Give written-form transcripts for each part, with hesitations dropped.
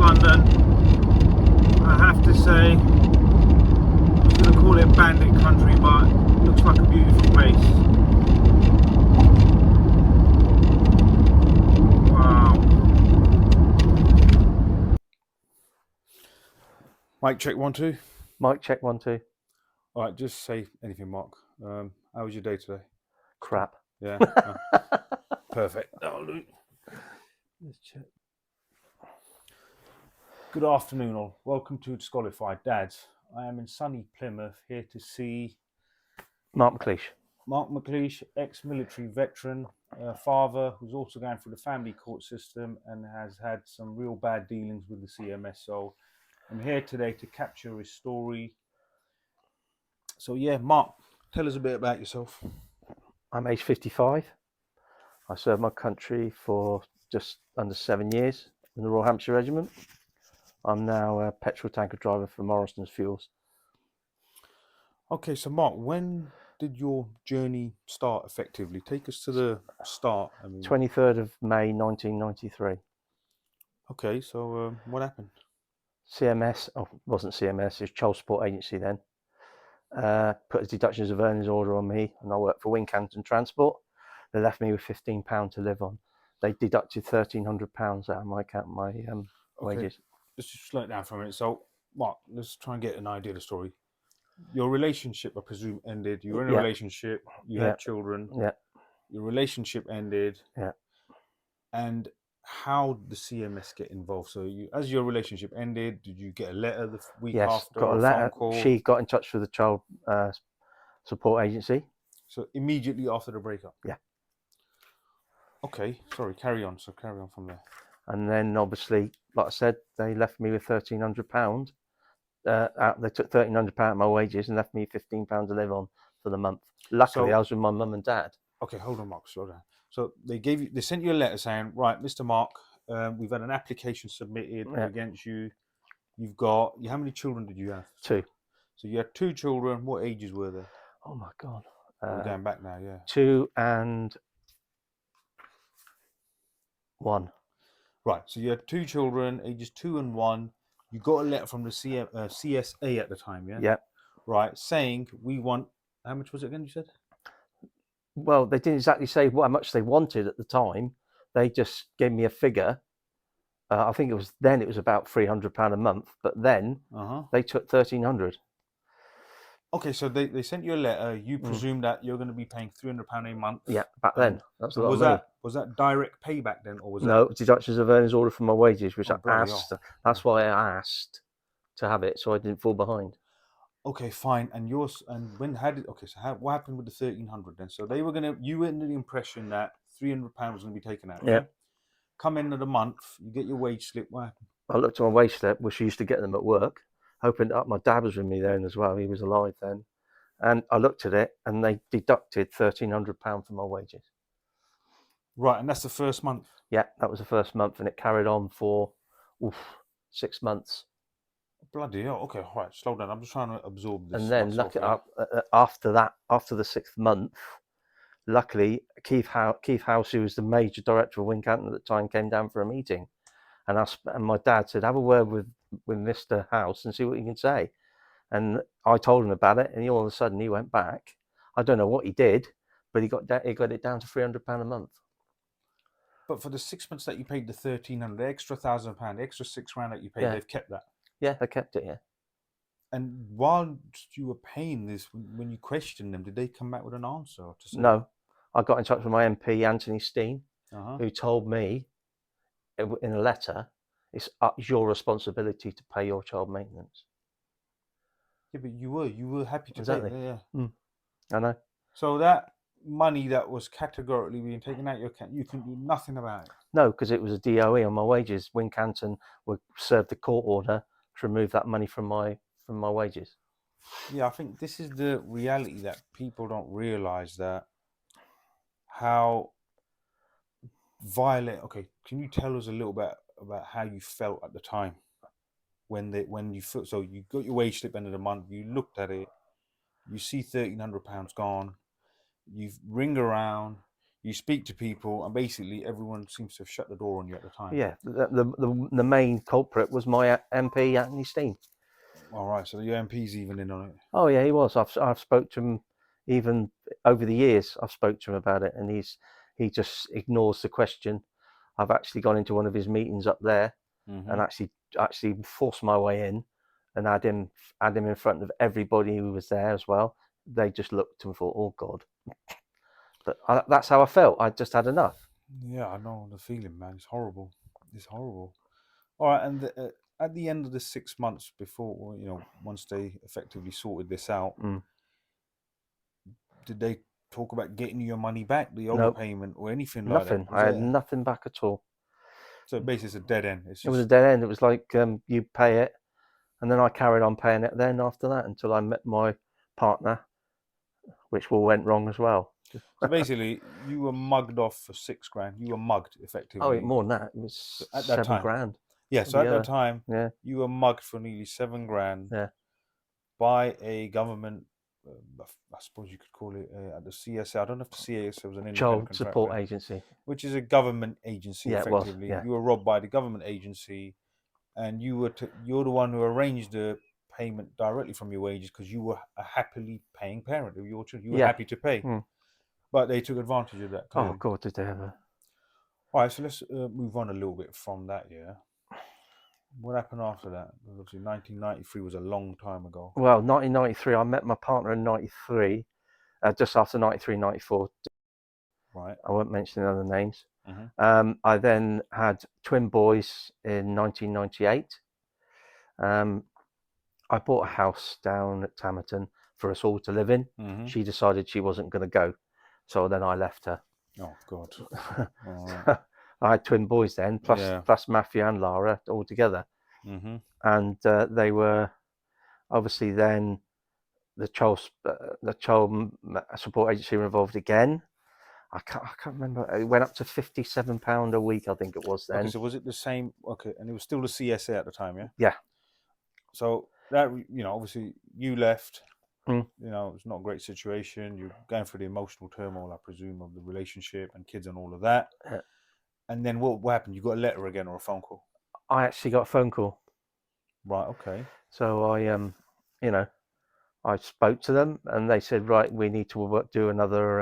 London. I have to say, I'm going to call it bandit country, but it looks like a beautiful place. Wow. Mic check 1 2. Mic check 1 2. All right, just say anything, Mark. How was your day today? Crap. Yeah. Perfect. That'll do. Let's check. Good afternoon, all. Welcome to Disqualified Dads. I am in sunny Plymouth here to see Mark Mcleish. Mark Mcleish, ex-military veteran, father who's also going through the family court system and has had some real bad dealings with the CMS. So I'm here today to capture his story. So yeah, Mark, tell us a bit about yourself. I'm age 55. I served my country for just under 7 years in the Royal Hampshire Regiment. I'm now a petrol tanker driver for Morrison's Fuels. Okay, so Mark, when did your journey start effectively? Take us to the start. 23rd of May 1993. Okay, so what happened? CMS, wasn't CMS, it was Child Support Agency then. Put a deductions of earnings order on me, and I worked for Wincanton Transport. They left me with £15 to live on. They deducted £1,300 out of my account, wages. Let's just slow it down for a minute. So, Mark, let's try and get an idea of the story. Your relationship, I presume, ended. You were in a relationship. You had children. Yeah. Your relationship ended. Yeah. And how did the CMS get involved? So, as your relationship ended, did you get a letter the week after? Got a letter. Phone call? She got in touch with the Child Support Agency. So immediately after the breakup. Yeah. Okay. Sorry. Carry on. So carry on from there. And then, obviously, like I said, they left me with £1,300. They took £1,300 of my wages and left me £15 to live on for the month. Luckily, I was with my mum and dad. Okay, hold on, Mark. Slow down. So they sent you a letter saying, right, Mr. Mark, we've had an application submitted against you. You've got, how many children did you have? 2. So you had 2 children. What ages were they? Oh my God. We're going back now, yeah. 2 and 1. Right. So you had 2 children, ages 2 and 1. You got a letter from the CSA at the time, yeah? Yeah. Right. Saying we want, how much was it again, you said? Well, they didn't exactly say how much they wanted at the time. They just gave me a figure. I think it was about £300 a month, but then they took £1,300. Okay, so they sent you a letter. You presume that you're going to be paying £300 a month. Yeah, back then. That's a lot of money. Was that direct payback then, or was no deductions of earnings order from my wages, which I asked. That's why I asked to have it, so I didn't fall behind. Okay, fine. And yours, and when had it? Okay, so what happened with the £1,300 then? So you were under the impression that £300 was going to be taken out. Yeah. Come end of the month, you get your wage slip. What happened? I looked at my wage slip, which I used to get them at work. Opened up, my dad was with me then as well. He was alive then, and I looked at it, and they deducted £1,300 from my wages. Right, and that's the first month. Yeah, that was the first month, and it carried on for 6 months. Bloody hell! Okay, all right, slow down. I'm just trying to absorb this. And then after the 6th month, luckily Keith House, who was the major director of Wincanton at the time, came down for a meeting, and my dad said, "Have a word with Mr. House and see what he can say." And I told him about it, and all of a sudden he went back. I don't know what he did, but he got it down to £300 a month. But for the 6 months that you paid the £1,300, the extra £1,000, the extra £6,000 that you paid, they've kept that. Yeah, they kept it. Yeah. And while you were paying this, when you questioned them, did they come back with an answer? To say no, I got in touch with my MP, Anthony Steen, who told me in a letter, it's your responsibility to pay your child maintenance. Yeah, but you were happy to exactly. pay. Yeah. I know. So that money that was categorically being taken out your account, you can do nothing about it. No, because it was a DOE on my wages. Wincanton would serve the court order to remove that money from my wages. Yeah, I think this is the reality that people don't realise, that how violent. Okay, can you tell us a little bit about how you felt at the time when you felt? So you got your wage slip end of the month. You looked at it. You see £1,300 gone. You ring around. You speak to people, and basically everyone seems to have shut the door on you at the time. Yeah, the main culprit was my MP, Anthony Steen. All right, so the MP's even in on it. Oh yeah, he was. I've spoke to him even over the years. I've spoke to him about it, and he just ignores the question. I've actually gone into one of his meetings up there, and actually forced my way in, and had him in front of everybody who was there as well. They just looked and thought, "Oh God." But that's how I felt. I just had enough. Yeah, I know the feeling, man. It's horrible. It's horrible. All right, and at the end of the 6 months before, once they effectively sorted this out, did they talk about getting you your money back, the No, overpayment, or anything like that? nothing. I had nothing back at all. So basically, it's a dead end. It was a dead end. It was like you pay it, and then I carried on paying it. Then after that, until I met my partner, which all went wrong as well. So basically, you were mugged off for $6,000. You were mugged effectively. Oh, more than that. It was at that time. $7,000. Yeah, so at that time, yeah, you were mugged for nearly $7,000 yeah, by a government. I suppose you could call it at the CSA. I don't know if the CSA was an independent Child contractor, Support Agency. which is a government agency. Yeah, it was. Effectively, Yeah. you were robbed by the government agency, and you're the one who arranged the payment directly from your wages because you were a happily paying parent of your children. You were happy to pay, but they took advantage of that. Clearly. Oh God, did they ever? All right, so let's move on a little bit from that. Yeah, what happened after that? Obviously, 1993 was a long time ago. Well, 1993. I met my partner in 93, just after 93, 94. Right. I won't mention the other names. I then had twin boys in 1998. I bought a house down at Tamerton for us all to live in. She decided she wasn't going to go, so then I left her. Oh God! So I had twin boys then, plus Matthew and Lara all together, and they were obviously then the child support agency were involved again. I can't remember. It went up to £57 a week, I think it was then. Okay, so was it the same? Okay, and it was still the CSA at the time, yeah. Yeah. So that obviously you left. It's not a great situation. You're going through the emotional turmoil, I presume, of the relationship and kids and all of that. And then what happened? You got a letter again or a phone call? I actually got a phone call. Right. Okay. So I spoke to them, and they said, right, we need to do another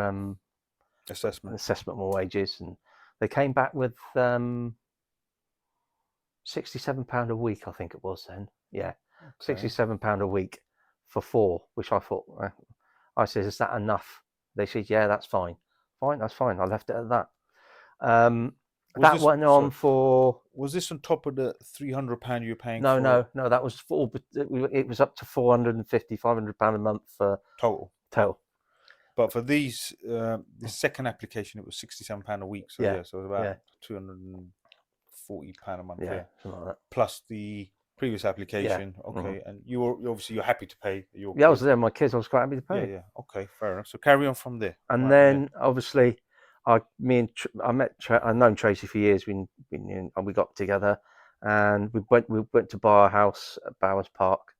assessment more wages, and they came back with £67 a week, I think it was then. Yeah, okay. £67 a week for 4, which I thought. I said, is that enough? They said, yeah, that's fine. Fine, that's fine. I left it at that. That went on for. Was this on top of the £300 you were paying? No. That was full. It was up to £450, £500 a month for total. But for the second application, it was £67 a week. So so it was about £240 a month. Yeah, something like that. Plus the previous application. Okay, and you're happy to pay. I was there. My kids, I was quite happy to pay. Yeah. Okay, fair enough. So carry on from there. And then obviously, I've known Tracy for years. We got together, and we went to buy a house at Bowers Park,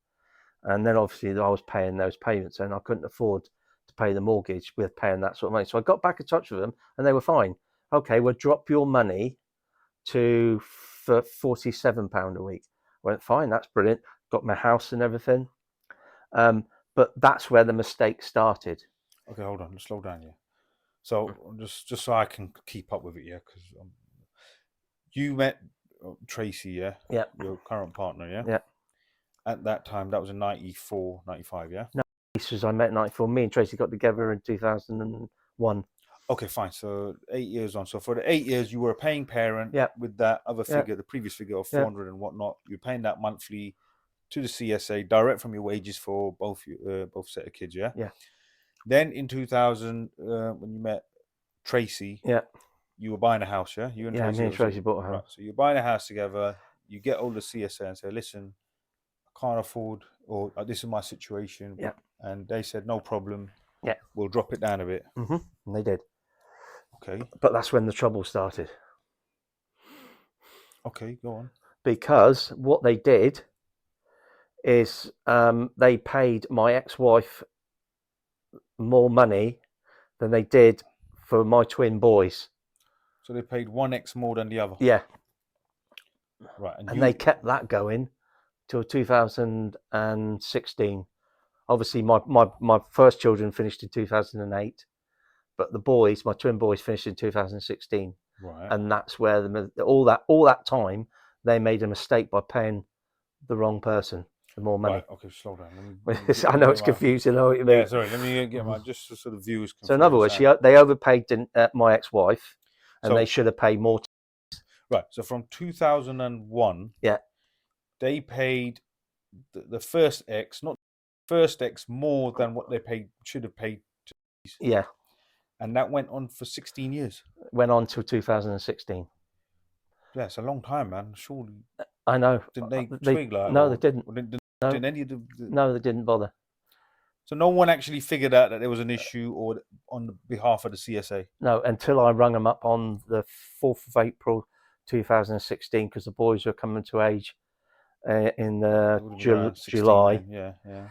and then obviously I was paying those payments, and I couldn't afford to pay the mortgage with paying that sort of money. So I got back in touch with them, and they were fine. Okay, we'll drop your money to £47 a week. I went, fine, that's brilliant. Got my house and everything. But that's where the mistake started. Okay, hold on, let's slow down here. So just so I can keep up with it, because you met Tracy, yeah, your current partner, yeah. At that time, that was in 94, 95, yeah. No, this was I met in 94. Me and Tracy got together in 2001. Okay, fine. So 8 years on. So for the 8 years, you were a paying parent with that other figure, the previous figure of 400 and whatnot. You're paying that monthly to the CSA, direct from your wages for both set of kids, yeah? Yeah. Then in 2000, when you met Tracy, you were buying a house, yeah? You and Tracy, me and Tracy bought a house. Right. So you're buying a house together. You get all the CSA and say, listen, I can't afford, or this is my situation. Yeah. And they said, no problem. Yeah. We'll drop it down a bit. And they did. Okay. But that's when the trouble started. Okay, go on. Because what they did is they paid my ex-wife more money than they did for my twin boys. So they paid 1x more than the other. Yeah. Right. And they kept that going till 2016. Obviously, my first children finished in 2008, but the boys, my twin boys, finished in 2016. Right. And that's where all that time they made a mistake by paying the wrong person the more money. Right. Okay, slow down. I know it's confusing. I know what you mean. Yeah, sorry. Let me get my just to sort of viewers confused. So in other words, they overpaid my ex-wife, and they should have paid more. Right. So from 2001, yeah, they paid the first X, not first X, more than what they should have paid. Yeah. And that went on for 16 years. Went on till 2016. Yeah, it's a long time, man. Surely. I know. Didn't they twig like? No, they didn't. Didn't any of the... No, they didn't bother. So no one actually figured out that there was an issue or on behalf of the CSA? No, until I rung them up on the 4th of April 2016, because the boys were coming to age in July. Then. Yeah.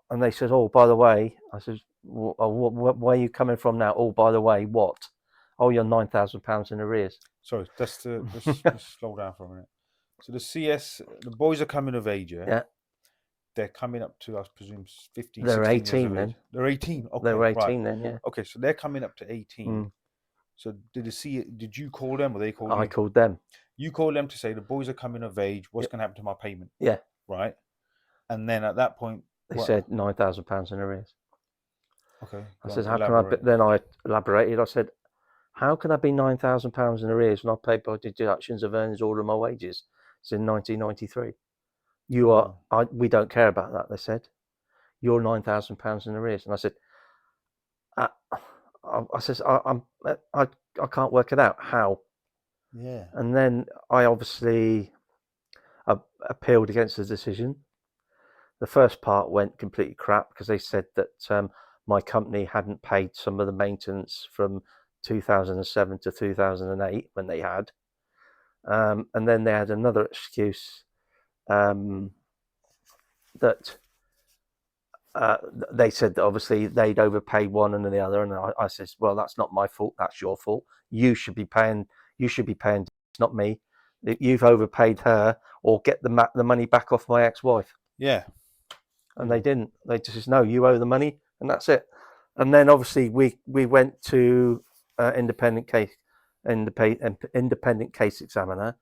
And they said, oh, by the way, I said, where are you coming from now? Oh, by the way, what? Oh, you're £9,000 in arrears. Sorry, let's slow down for a minute. So the boys are coming of age, yeah? They're coming up to, I presume, 15, they're 16 18 then. Age. They're 18. Okay, they were 18 right. then, yeah. Okay, so they're coming up to 18. So did you call them or they called you? I called them. You called them to say the boys are coming of age. What's going to happen to my payment? Yeah. Right. And then at that point, they said £9,000 in arrears. Okay. I said, how can I? Then I elaborated. I said, how can I be £9,000 in arrears when I paid by deductions of earnings all of my wages? It's in 1993. We don't care about that. They said, you're £9,000 in arrears. And I said, I can't work it out. How? Yeah. And then I obviously appealed against the decision. The first part went completely crap because they said that my company hadn't paid some of the maintenance from 2007 to 2008 when they had. And then they had another excuse that they said that obviously they'd overpaid one and the other. And I said, well, that's not my fault. That's your fault. You should be paying. It's not me. You've overpaid her, or get the money back off my ex-wife. Yeah. And they didn't. They just said, no, you owe the money, and that's it. And then obviously we went to independent case examiner,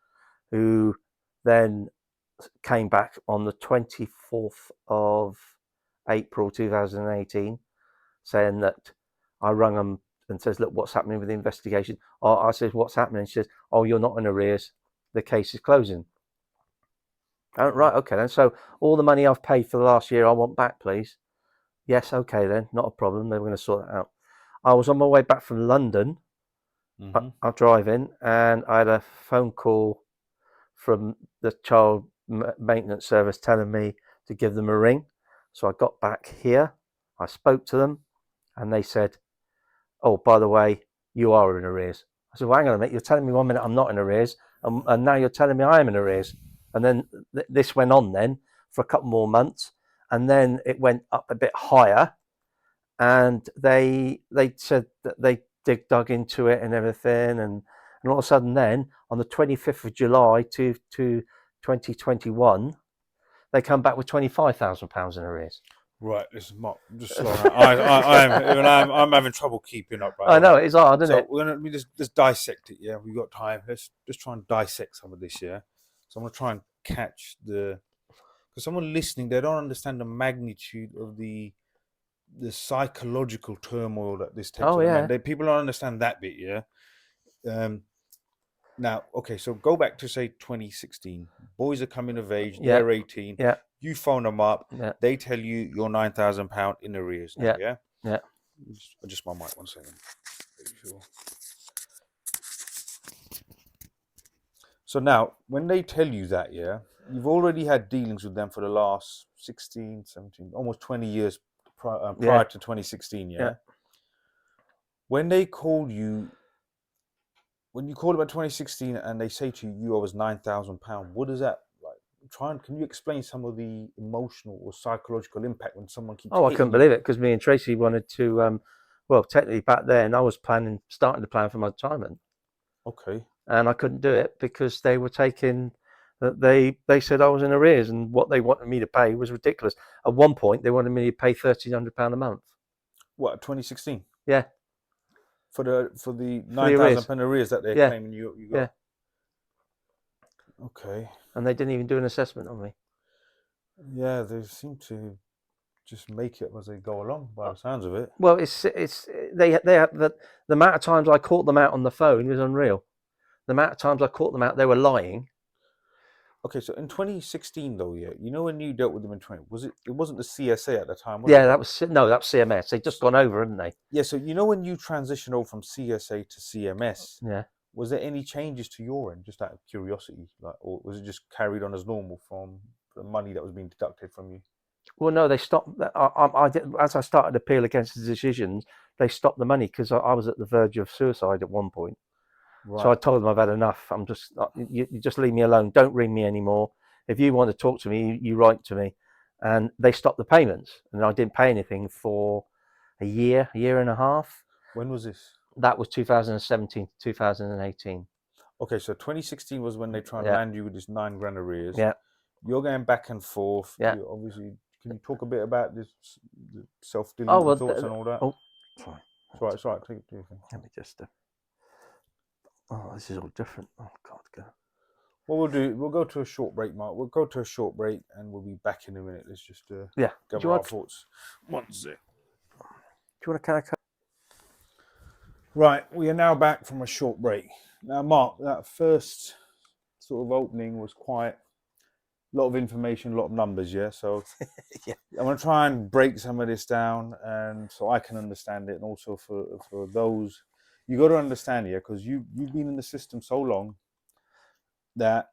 who then came back on the 24th of April 2018, saying that I rung them and says, look, what's happening with the investigation? I said, what's happening? She says, oh, you're not in arrears. The case is closing. Oh, right, okay then. So all the money I've paid for the last year, I want back, please. Yes, okay then, not a problem. They were going to sort that out. I was on my way back from London. I'm driving, and I had a phone call from the child maintenance service telling me to give them a ring. So I got back here. I spoke to them, and they said, oh, by the way, you are in arrears. I said, well, hang on a minute. You're telling me 1 minute I'm not in arrears, and now you're telling me I am in arrears. And then this went on then for a couple more months, and then it went up a bit higher, and they said that they dug into it and everything, and all of a sudden then on the 25th of July to 2021, they come back with £25,000 in arrears. Right, listen, Mark, just slow down. I'm having trouble keeping up. I know, it's hard, isn't it? We're gonna just dissect it. Yeah, we've got time. Let's just try and dissect some of this. Yeah, so I'm gonna try and catch because someone listening, they don't understand the magnitude of the psychological turmoil that this takes. Oh yeah, people don't understand that bit. Yeah. Now, okay, so go back to say 2016. Boys are coming of age. Yeah. They're 18. Yeah. You phone them up. Yeah. They tell you you're £9,000 in arrears now. Yeah. Yeah. Just adjust my mic 1 second. Sure. So now, when they tell you that, yeah, you've already had dealings with them for the last 16, 17, almost 20 years prior to 2016. Yeah. When they call you. When you call about 2016 and they say to you, you owe us £9,000, what is that like? Can you explain some of the emotional or psychological impact when someone keeps? Oh, I couldn't believe it, because me and Tracy wanted to Well, technically back then I was starting to plan for my retirement, Okay. and I couldn't do it because they were taking. They said I was in arrears, and what they wanted me to pay was ridiculous. At one point, they wanted me to pay £1,300 a month. What, 2016? Yeah, For the for the arrears. £9,000 arrears that they're Yeah, claiming you yeah, got. Okay. and they didn't even do an assessment on me. Yeah, they seem to just make it as they go along, by the sounds of it. Well, they have the amount of times I caught them out on the phone was unreal. The amount of times I caught them out, they were lying. Okay, so in 2016 though, yeah, you know when you dealt with them in 20, was it? It wasn't the CSA at the time, was Yeah, it? that was CMS. They'd just gone over, hadn't they? Yeah, so you know when you transitioned over from CSA to CMS, Yeah. was there any changes to your end, just out of curiosity, like, or was it just carried on as normal from the money that was being deducted from you? Well, no, they stopped. I did, as I started to appeal against the decisions, they stopped the money because I was at the verge of suicide at one point. So I Right. told them I've had enough. I'm just you just leave me alone. Don't ring me anymore. If you want to talk to me, you write to me. And they stopped the payments, and I didn't pay anything for a year and a half. When was this? That was 2017 to 2018. Okay, so 2016 was when they try and Yeah, land you with this £9,000 arrears. yeah, You're going back and forth. yeah. You obviously, can you talk a bit about this, the Oh self-deleting well. thoughts and all that? Oh, sorry. It's right. It's right. Take it. Do your thing. Let me just. Oh, this is all different. Oh God, go. What we'll do, we'll go to a short break, Mark. We'll go to a short break and we'll be back in a minute. Let's just Yeah. Do gather you our want? thoughts. One sec. Do you want a can of Coke? Right, we are now back from a short break. Now, Mark, that first sort of opening was quite a lot of information, a lot of numbers, yeah? So Yeah. I'm going to try and break some of this down and so I can understand it. And also for those, you got to understand, yeah, because you've been in the system so long that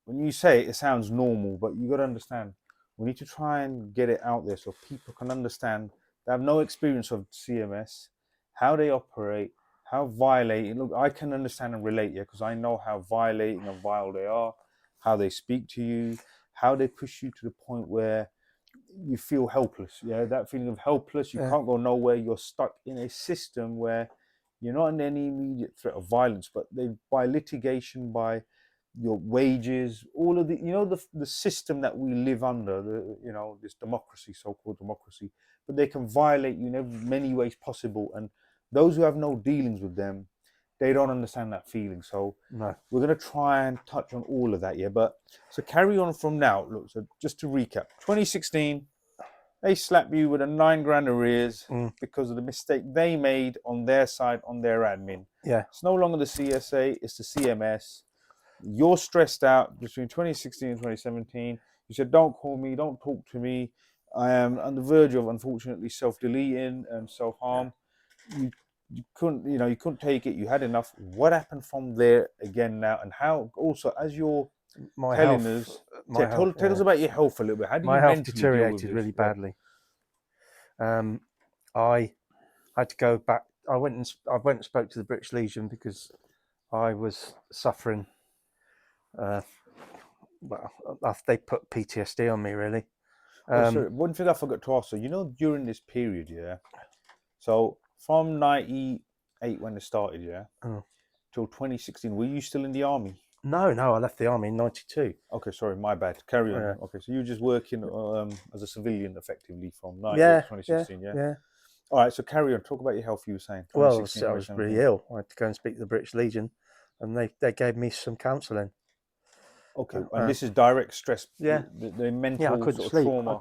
when you say it, it sounds normal, but you got to understand, we need to try and get it out there so people can understand. They have no experience of CMS, how they operate, how violating. Look, I can understand and relate, yeah, because I know how violating and vile they are, how they speak to you, how they push you to the point where you feel helpless. Yeah, that feeling of helpless, you Yeah. can't go nowhere, you're stuck in a system where you're not in any immediate threat of violence, but they, by litigation, by your wages, all of the, the system that we live under, this democracy, so-called democracy, but they can violate you in many ways possible. And those who have no dealings with them, they don't understand that feeling. So No. we're going to try and touch on all of that, yeah. But so carry on from now. Look, so just to recap, 2016, they slap you with a £9,000 arrears because of the mistake they made on their side, on their admin. Yeah. It's no longer the CSA, it's the CMS. You're stressed out between 2016 and 2017. You said, don't call me, don't talk to me. I am on the verge of, unfortunately, self-deleting and self-harm. You couldn't, you couldn't take it. You had enough. What happened from there again now? And how also, as you're telling us, tell us about your health a little bit. How do you My health mentally deal with deteriorated this? really badly. I had to go back. I went and spoke to the British Legion because I was suffering. Well, they put PTSD on me, really. Sorry, one thing I forgot to ask. So, during this period, yeah. So from 98 when it started, yeah, till 2016, were you still in the army? No, I left the army in '92. Okay, sorry, my bad. Carry on. Yeah. Okay, so you were just working as a civilian effectively from 98 Yeah, to 2016, yeah? yeah. All right, so carry on. Talk about your health, you were saying. Well, 2016, I was really 2017. ill. I had to go and speak to the British Legion, and they gave me some counselling. Okay, and this is direct stress, Yeah. the mental Yeah, I couldn't sort of sleep. trauma.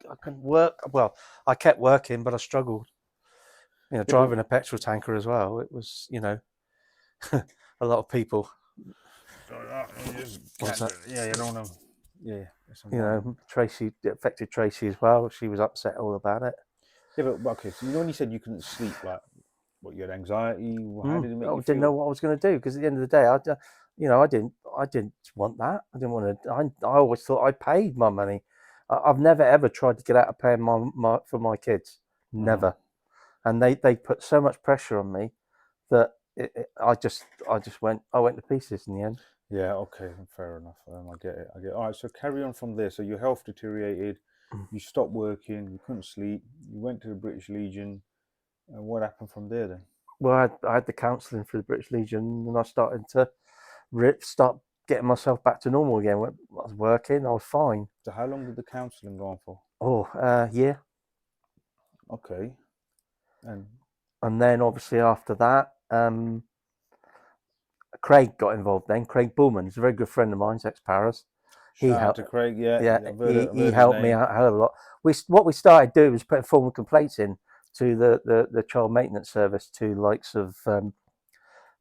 I couldn't work. Well, I kept working, but I struggled. Driving a petrol tanker as well. It was, a lot of people. Yeah, you don't know. Yeah. Tracy, it affected Tracy as well. She was upset all about it. Yeah, but okay, so when you said you couldn't sleep, like, what, you had anxiety? How did it make I you didn't feel? know what I was going to do because at the end of the day, I didn't want that. I didn't want to. I always thought I paid my money. I've never ever tried to get out of paying for my kids. Never. And they put so much pressure on me that I went to pieces in the end. Yeah, okay, fair enough. I get it. All right, so carry on from there. So your health deteriorated. You stopped working. You couldn't sleep. You went to the British Legion. And what happened from there then? Well, I had the counselling for the British Legion, and I started to start getting myself back to normal again. I was working, I was fine. So how long did the counselling go on for? Oh, yeah. Okay. And then obviously after that, Craig got involved then. Craig Bullman, he's a very good friend of mine, he's ex-Paras. He Shout out helped. to Craig, yeah. Yeah, I've heard he his helped me name. out a hell of a lot. What we started doing was putting formal complaints in to the child maintenance service, to likes of at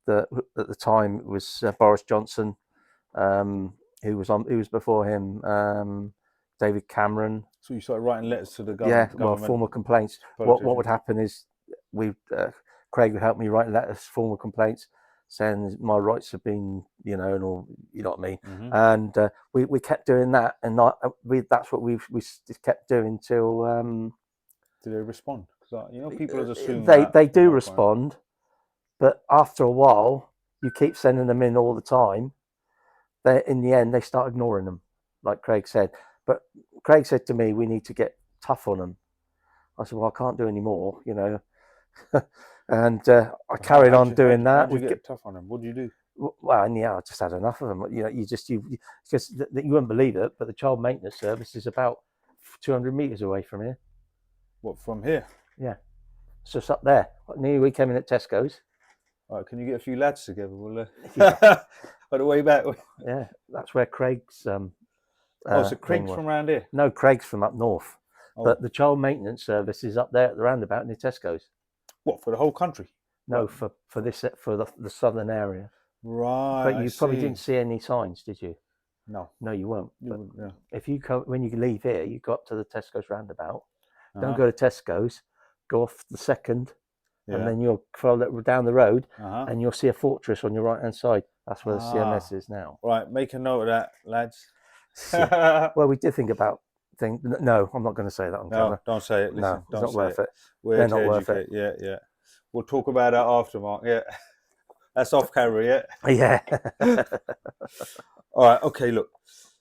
the time it was Boris Johnson, who was before him, David Cameron. So you started writing letters to the Yeah, government. well, formal complaints. What would happen is Craig would help me write letters, formal complaints, saying my rights have been, and all, you know what I mean. Mm-hmm. And we kept doing that, and that's what we just kept doing till. Did they respond? Because people have assumed they do respond, but after a while, you keep sending them in all the time. In the end, they start ignoring them, like Craig said. But Craig said to me, "We need to get tough on them." I said, "Well, I can't do any more, And I carried on doing that. How'd you get tough on them? What did you do? Well, and I just had enough of them. Because you wouldn't believe it, but the child maintenance service is about 200 meters away from here. What, from here? Yeah, it's just up there. We came in at Tesco's. All right, can you get a few lads together? We'll on the way back. Yeah, that's where Craig's. So Craig's from around here? No, Craig's from up north. Oh. But the child maintenance service is up there at the roundabout near Tesco's. What, for the whole country? No, for the southern area. Right. But you probably didn't see any signs, did you? No. No, you won't. Yeah. If you when you leave here, you go up to the Tesco's roundabout. Don't go to Tesco's. Go off the second, and then you'll follow down the road, and you'll see a fortress on your right hand side. That's where the CMS is now. Right, make a note of that, lads. Well, we did think about things. No, I'm not going to say that on camera. Don't say it. Listen, no, it's not worth it. They're not worth it. Yeah. We'll talk about that after, Mark. Yeah. That's off camera, yeah? Yeah. All right, okay, look.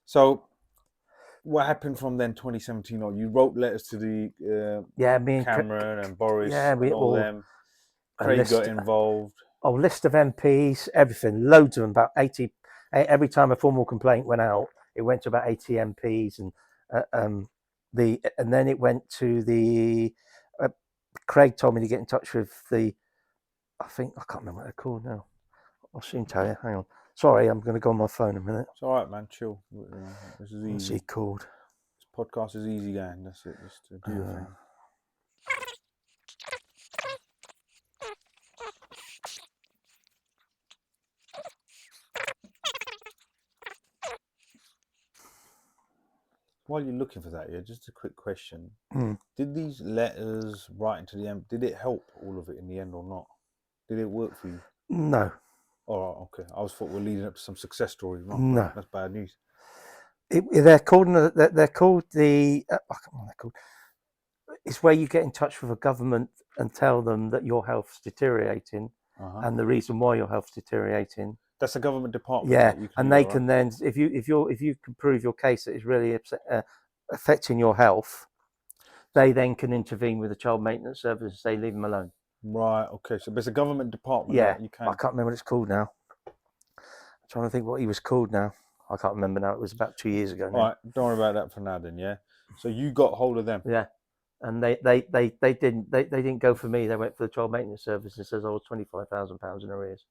So what happened from then, 2017 on? You wrote letters to the me and Cameron and Boris and we all them. Craig got involved. List of MPs, everything, loads of them, about 80. Every time a formal complaint went out, it went to about 80 MPs, and then it went to the. Craig told me to get in touch with I can't remember what they're called now. I'll soon tell you. Hang on. Sorry, I'm going to go on my phone a minute. It's all right, man. Chill. This is easy. What's he called? This podcast is easy going. That's it. Just do your thing. While you're looking for that, just a quick question. Did these letters writing to the did it help all of it in the end or not? Did it work for you? No. Oh, okay. I thought we're leading up to some success story. No. That's bad news. They're called the. I can't remember what they're called. It's where you get in touch with a government and tell them that your health's deteriorating and the reason why your health's deteriorating. That's a government department. Yeah, and they can then, if you can prove your case that it's really affecting your health, they then can intervene with the child maintenance service and say leave them alone. Right. Okay. So there's a government department. Yeah. You can. I can't remember what it's called now. I'm trying to think what he was called now. I can't remember now. It was about 2 years ago now. All right. Don't worry about that for now, then. Yeah. So you got hold of them. Yeah. And they didn't go for me. They went for the child maintenance service and says I was £25,000 in arrears.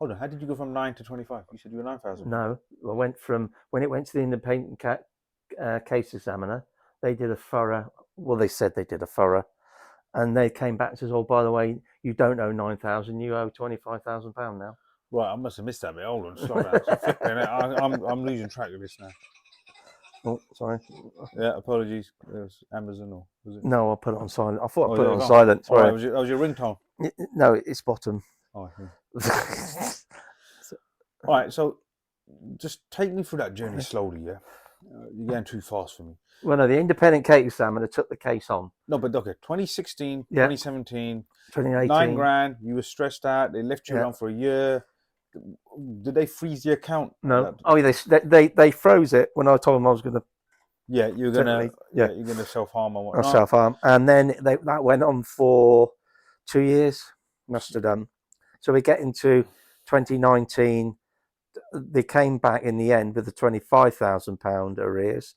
Hold on, how did you go from 9 to 25? You said you were 9,000. No, I went from when it went to the independent case examiner. They did a thorough. Well, they said they did a thorough, and they came back and says, "Oh, by the way, you don't owe 9,000. You owe £25,000 now." Right, I must have missed that bit. Hold on, slow down. I'm losing track of this now. Oh, sorry. Yeah, apologies. It was Amazon or was it? No, I put it on silent. I thought I put it on silent. Sorry. That was your ringtone. No, it's bottom. Oh, yeah. All right, so just take me through that journey slowly, yeah? You're getting too fast for me. Well, no, the independent case examiner took the case on. No, but okay, 2016, 2017, 2018. £9,000, you were stressed out, they left you alone for a year. Did they freeze the account? No. Oh, they froze it when I told them I was going to. Yeah, you're gonna self-harm or whatnot. Self-harm, and then that went on for 2 years must have done. So we get into 2019. They came back in the end with the £25,000 arrears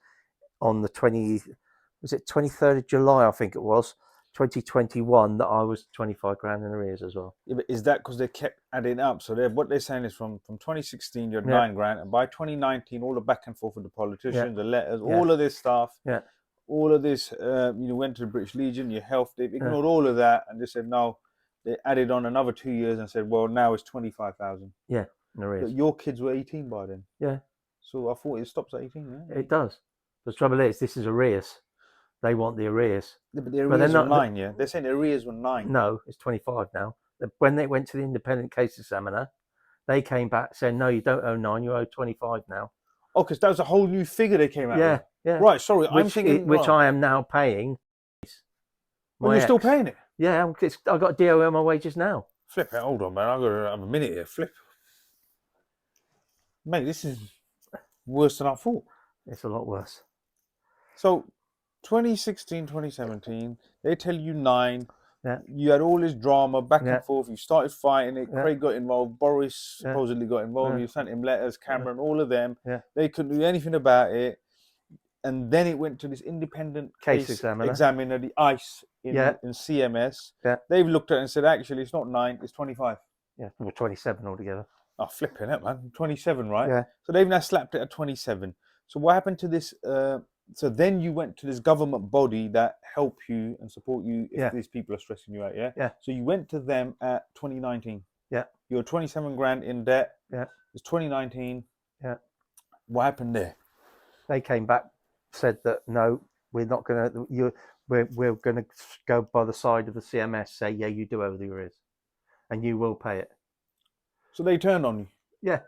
on the 23rd of July, I think it was, 2021, that I was 25 grand in arrears as well. Yeah, but is that because they kept adding up? So what they're saying is from 2016 you're Yeah. 9 grand, and by 2019 all the back and forth with the politicians, the letters, Yeah. all of this stuff, Yeah. all of this, you went to the British Legion, your health, they've ignored all of that, and they said no. They added on another 2 years and said, well, now it's 25,000. Yeah, in arrears. But your kids were 18 by then. Yeah. So I thought it stops at 18. Yeah. It does. The trouble is, this is arrears. They want the arrears. Yeah, but the arrears were 9. Yeah, they're saying the arrears were 9. No, it's 25 now. When they went to the independent case examiner, they came back saying, no, you don't owe 9, you owe 25 now. Oh, because that was a whole new figure they came out with. Yeah. Right, sorry, I'm thinking... Which I am now paying. Well, you're still paying it? Yeah, I got DO on my wages now. Flip it, hold on, man. I've got to have a minute here. Flip. Mate, this is worse than I thought. It's a lot worse. So, 2016, 2017, they tell you 9. Yeah. You had all this drama back and forth. You started fighting it. Craig got involved. Boris supposedly got involved. You sent him letters. Cameron, all of them. Yeah. They couldn't do anything about it. And then it went to this independent case examiner, the ICE in CMS. Yeah. They've looked at it and said, actually, it's not 9, it's 25. Yeah, well, 27 altogether. Oh, flipping it, man. 27, right? Yeah. So they've now slapped it at 27. So what happened to this? So then you went to this government body that help you and support you if these people are stressing you out, Yeah. So you went to them at 2019. Yeah. You were 27 grand in debt. Yeah. It's 2019. Yeah. What happened there? They came back, said that no, we're not going to. We're going to go by the side of the CMS. Say, yeah, you do owe the arrears, and you will pay it. So they turned on you. Yeah.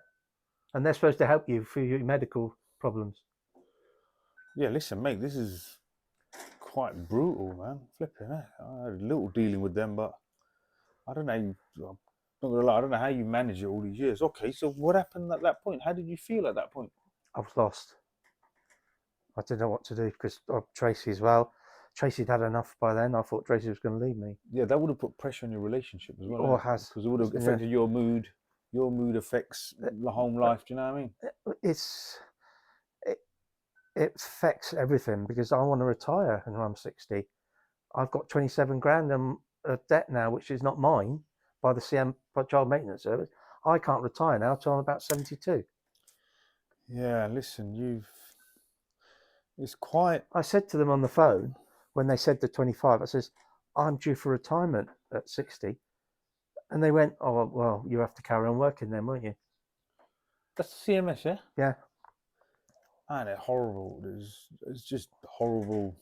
And they're supposed to help you for your medical problems. Yeah, listen, mate, this is quite brutal, man. Flipping it. I had a little dealing with them, but I don't know. I'm not gonna lie, I don't know how you manage it all these years. Okay, so what happened at that point? How did you feel at that point? I was lost. I didn't know what to do because Tracy as well. Tracy'd had enough by then. I thought Tracy was going to leave me. Yeah, that would have put pressure on your relationship as well. Or has. Because it would have affected your mood. Your mood affects the home life. Do you know what I mean? It affects everything because I want to retire when I'm 60. I've got 27 grand of debt now, which is not mine by the Child Maintenance Service. I can't retire now till I'm about 72. Yeah, listen, it's quite... I said to them on the phone when they said the 25, I says, I'm due for retirement at 60. And they went, oh, well, you have to carry on working then, won't you? That's the CMS, yeah? Yeah. And it's horrible. It's just horrible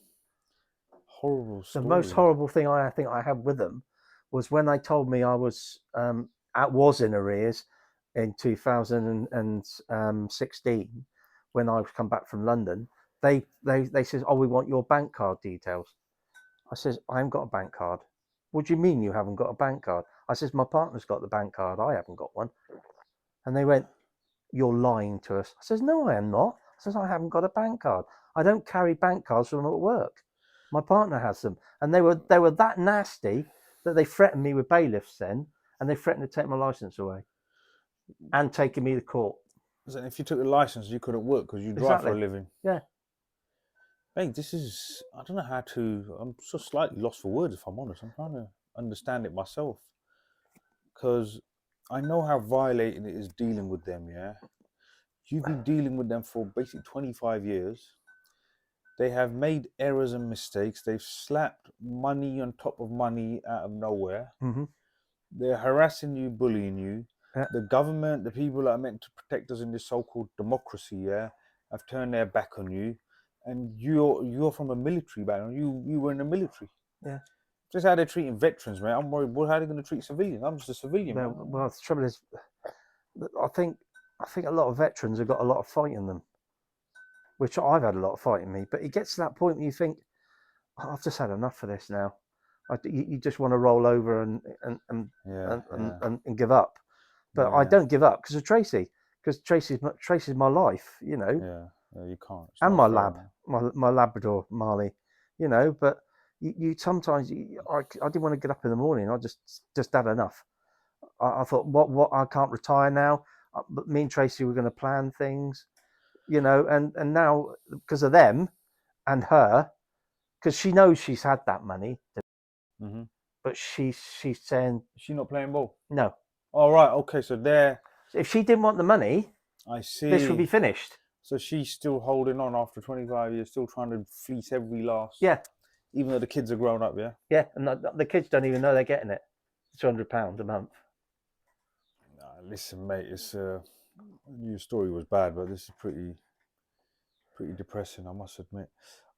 story. The most horrible thing I think I had with them was when they told me I was in arrears in 2016 when I come back from London. They says, oh, we want your bank card details. I says, I haven't got a bank card. What do you mean you haven't got a bank card? I says, my partner's got the bank card. I haven't got one. And they went, you're lying to us. I says, no, I am not. I says, I haven't got a bank card. I don't carry bank cards when I'm at work. My partner has them. And they were that nasty that they threatened me with bailiffs then, and they threatened to take my license away and taking me to court. So if you took the license, you couldn't work because you drive for a living. Yeah. Mate, this is, I don't know how to, I'm so slightly lost for words if I'm honest. I'm trying to understand it myself because I know how violating it is dealing with them, yeah? You've been dealing with them for basically 25 years. They have made errors and mistakes. They've slapped money on top of money out of nowhere. Mm-hmm. They're harassing you, bullying you. Yeah. The government, the people that are meant to protect us in this so-called democracy, yeah, have turned their back on you. And you're from a military background. You were in the military. Yeah. Just how they're treating veterans, man. I'm worried. How are they going to treat civilians? I'm just a civilian. No, well, the trouble is, I think a lot of veterans have got a lot of fight in them, which I've had a lot of fight in me. But it gets to that point where you think, oh, I've just had enough of this now. You just want to roll over and give up. But I don't give up because of Tracy. Because Tracy's my life, you know. Yeah, you can't. And my Labrador Marley, you know. But you sometimes I didn't want to get up in the morning. I just had enough. I thought, what? I can't retire now. But me and Tracy were going to plan things, and now because of them and her, because she knows she's had that money, Mm-hmm. but she's saying Is she not playing ball? no. All right. Okay. So there. If she didn't want the money, I see. this would be finished. So she's still holding on after 25 years, still trying to fleece every last. Yeah. Even though the kids are grown up, yeah? Yeah, and the kids don't even know they're getting it. £200 a month. Nah, listen, mate, it's your story was bad, but this is pretty depressing, I must admit.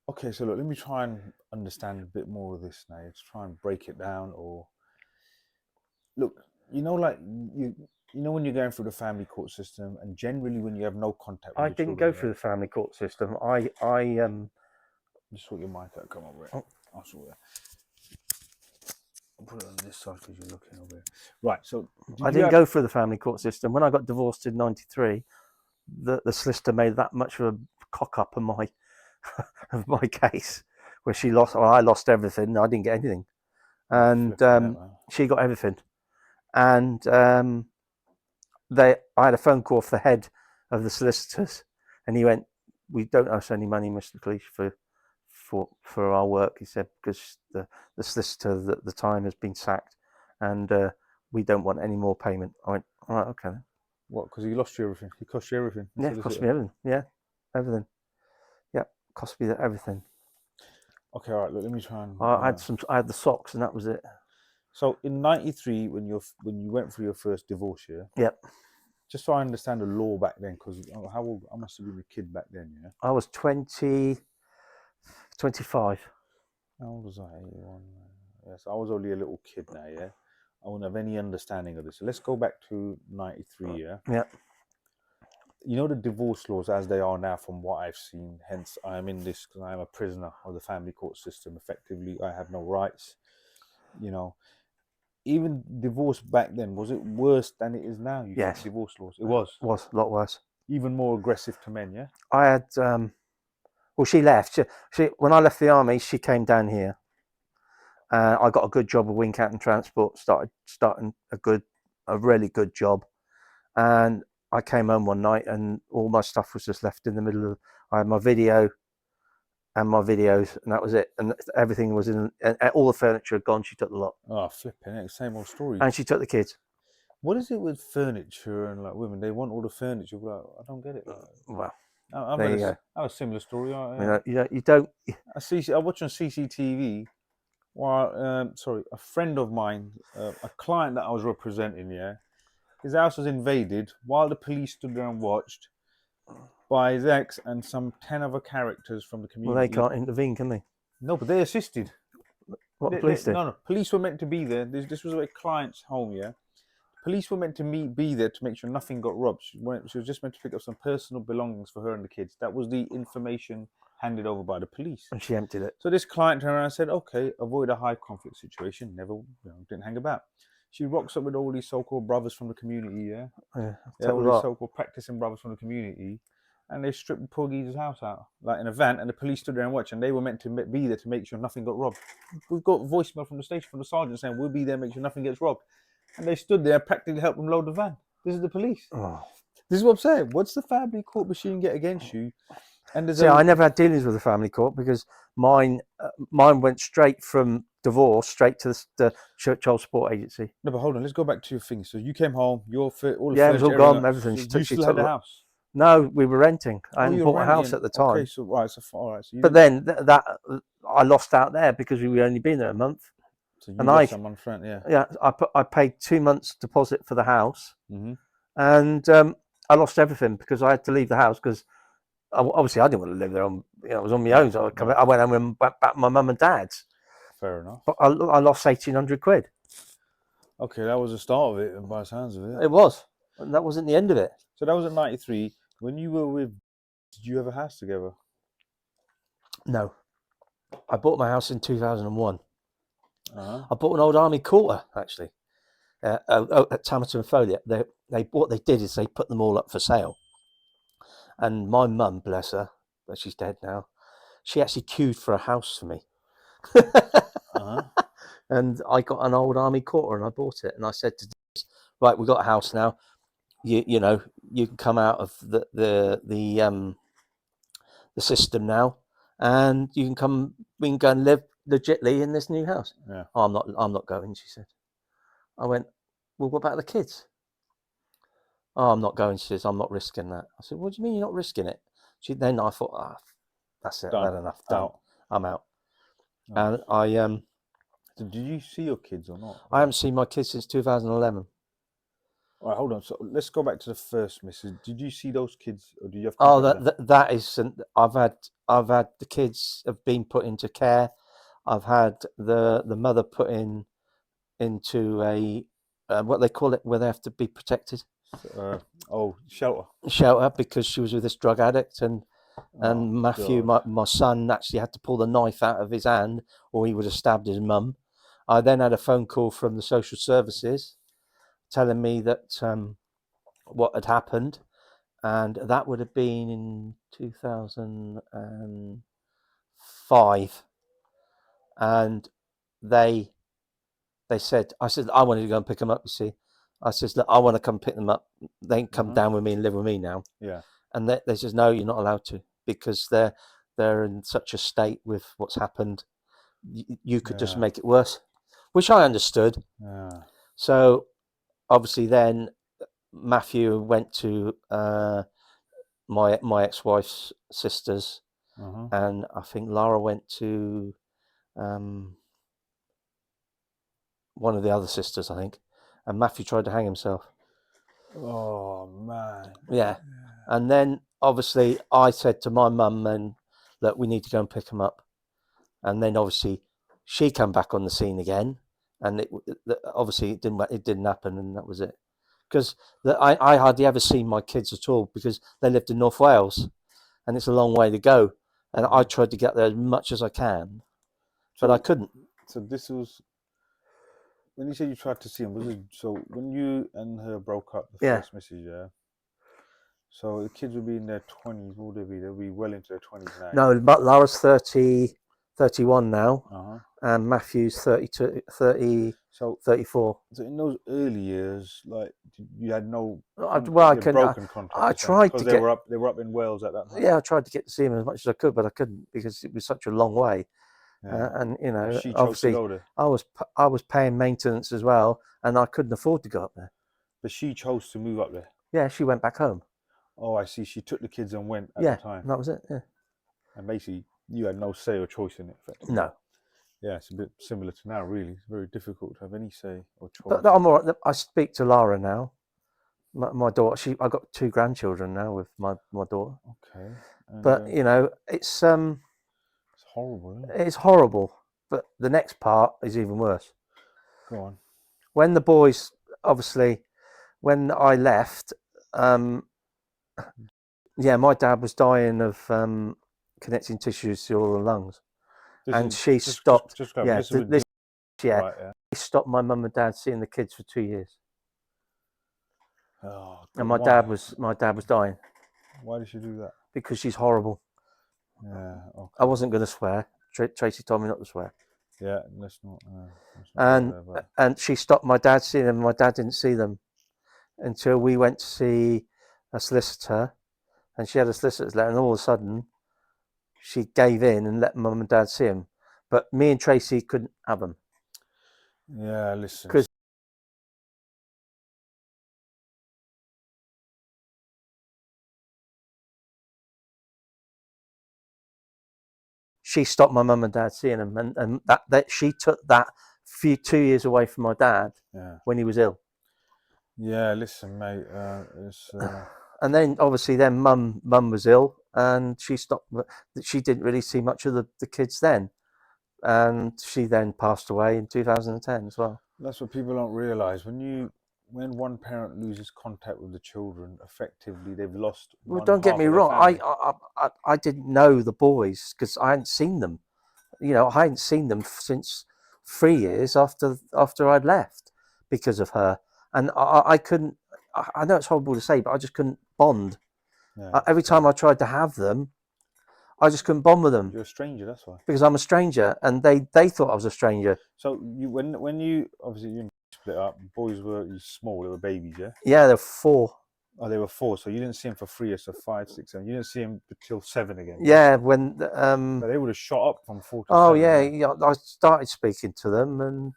Okay, so look, let me try and understand a bit more of this now. Let's try and break it down. Or look, like when you're going through the family court system, and generally when you have no contact with I your didn't children, go through the family court system. Just sort your mic out. Come over here. I'll sort it. I'll put it on this side because you're looking over here. Right. So I didn't go through the family court system. When I got divorced in '93, the solicitor made that much of a cock up of my case, where she lost. Or I lost everything. I didn't get anything, and she got everything. And I had a phone call off the head of the solicitors, and he went, "We don't owe us any money, Mr. McLeish, for our work," he said, because the solicitor at the time has been sacked, and we don't want any more payment. I went, all right, okay then. What? Because he lost you everything. He cost you everything. Yeah, it cost me everything. Yeah, everything. Yeah, cost me everything. Okay, all right. Look, let me try and. I had the socks, and that was it. So in '93, when you went through your first divorce, yeah. Yep. Just so I understand the law back then, because how old I must have been a kid back then, yeah. I was 25. How old was I? 81. Yes, I was only a little kid now, yeah. I wouldn't have any understanding of this. So let's go back to '93, yeah. Yeah. You know the divorce laws as they are now, from what I've seen. Hence, I am in this because I am a prisoner of the family court system. Effectively, I have no rights. Even divorce back then, was it worse than it is now? Yes. Divorce laws. It was. It was a lot worse. Even more aggressive to men, yeah. I had. Well, she left. She when I left the army, she came down here. I got a good job with Wincanton Transport. Starting a really good job, and I came home one night, and all my stuff was just left in the middle of. I had my video, and my videos, and that was it. And everything was in. And all the furniture had gone. She took the lot. Oh, flipping it! Same old story. And she took the kids. What is it with furniture and like women? They want all the furniture. Like, I don't get it. Well, I have a similar story. You don't. I watch on CCTV. Well, a friend of mine, a client that I was representing, yeah, his house was invaded while the police stood there and watched by his ex and some 10 other characters from the community. Well, they can't intervene, can they? No, but they assisted. What the police did? No. Police were meant to be there. This was a client's home, yeah. Police were meant to be there to make sure nothing got robbed. She was just meant to pick up some personal belongings for her and the kids. That was the information handed over by the police. And she emptied it. So this client turned around and said, okay, avoid a high conflict situation. Never, didn't hang about. She rocks up with all these so-called brothers from the community, yeah? All these so-called practicing brothers from the community. And they stripped the poor geezer's house out, like in a van, and the police stood there and watched, and they were meant to be there to make sure nothing got robbed. We've got voicemail from the station, from the sergeant saying, we'll be there, make sure nothing gets robbed. And they stood there, practically helped them load the van. This is the police. Oh. This is what I'm saying. What's the family court machine get against you? And I never had dealings with the family court because mine went straight from divorce straight to the child support agency. No, but hold on. Let's go back to your thing. So you came home. All the it was all gone. Everything. So you still had the house. No, we were renting. I hadn't bought a house at the time. Okay, so all right. So but then that I lost out there because we only been there a month. So you got someone front, yeah. Yeah, I paid 2 months deposit for the house, and I lost everything because I had to leave the house because obviously I didn't want to live there. I was on my own, so I went home and back to my mum and dad's. Fair enough. But I lost £1,800. Okay, that was the start of it, and by the sounds of it, it was, and that wasn't the end of it. So that was at '93. When you were with, did you have a house together? No, I bought my house in 2001. I bought an old army quarter actually at Tamerton and Foley. What they did is they put them all up for sale, and my mum, bless her, but she's dead now, she actually queued for a house for me Uh-huh. And I got an old army quarter and I bought it. And I said to Denise, right, we've got a house now. You know, you can come out of the system now, and you can come. We can go and live legitly in this new house. Yeah. Oh, I'm not going. She said. I went. Well, what about the kids? Oh, I'm not going. She says, I'm not risking that. I said, what do you mean you're not risking it? Then I thought, that's it. I've had enough. Done. I'm out. Oh. And So did you see your kids or not? I haven't seen my kids since 2011. All right, hold on. So let's go back to the first missus. Did you see those kids, or do you have contact with them? That is. I've had the kids have been put into care. I've had the mother put into a what they call it, where they have to be protected. Shelter, because she was with this drug addict, and Matthew, my son, actually had to pull the knife out of his hand, or he would have stabbed his mum. I then had a phone call from the social services telling me that what had happened, and that would have been in 2005, and they said, I said, I wanted to go and pick them up, you see. I said, look, I want to come pick them up. They can come down with me and live with me now. Yeah. And they says, no, you're not allowed to, because they're in such a state with what's happened. You could just make it worse, which I understood. Yeah. So obviously then Matthew went to my ex-wife's sisters, and I think Lara went to one of the other sisters, I think, and Matthew tried to hang himself. Oh man. Yeah. And then obviously I said to my mum, and look, we need to go and pick him up. And then obviously she came back on the scene again, and obviously it didn't happen, and that was it. Because I hardly ever seen my kids at all, because they lived in North Wales, and it's a long way to go. And I tried to get there as much as I can, but I couldn't. So this was, when you said you tried to see him, was it, so when you and her broke up, the first missus, yeah? So the kids would be in their 20s. What would they be? They'll be well into their 20s now. No, but Lara's 31 now, and Matthew's 32, 30, so 34. So in those early years, like, you had no broken contact. I tried to get, they were up in Wales at that time. Yeah, I tried to get to see him as much as I could, but I couldn't, because it was such a long way. And you know, she chose obviously, to go there. I was paying maintenance as well, and I couldn't afford to go up there. But she chose to move up there. Yeah, she went back home. Oh, I see. She took the kids and went at the time. And that was it. Yeah. And basically, you had no say or choice in it. Effectively. No. Yeah, it's a bit similar to now. Really, it's very difficult to have any say or choice. But I'm all right. I speak to Lara now. My daughter. I got 2 grandchildren now with my daughter. Okay. And, but you know, it's horrible. Isn't it? It's horrible. But the next part is even worse. Go on. When the boys, obviously, when I left, my dad was dying of connecting tissues to all the lungs, she stopped. He stopped my mum and dad seeing the kids for 2 years. Oh, and my dad was dying. Why did she do that? Because she's horrible. Yeah. Okay. I wasn't going to swear. Tracy told me not to swear. Yeah, let's not. And she stopped my dad seeing them. My dad didn't see them until we went to see a solicitor, and she had a solicitor's letter, and all of a sudden she gave in and let mum and dad see him. But me and Tracy couldn't have them. Yeah, listen. Because she stopped my mum and dad seeing him, and that she took that 2 years away from my dad when he was ill. Yeah, listen, mate. And then obviously, mum was ill, and she stopped. She didn't really see much of the kids then, and she then passed away in 2010 as well. That's what people don't realise. When one parent loses contact with the children, effectively they've lost. Well, don't get me wrong. I didn't know the boys because I hadn't seen them. You know, I hadn't seen them since 3 years after I'd left because of her, and I couldn't. I know it's horrible to say, but I just couldn't bond. Every time I tried to have them, I just couldn't bond with them You're a stranger, that's why. because I'm a stranger, and they thought I was a stranger. So you when you obviously you split up, boys were small, they were babies, yeah. Yeah, they're 4. Oh, they were 4, so you didn't see him for 3 or so 5, 6, 7. You didn't see him until 7 again. Yeah, when So they would have shot up from 4 to oh 7. yeah, I started speaking to them, and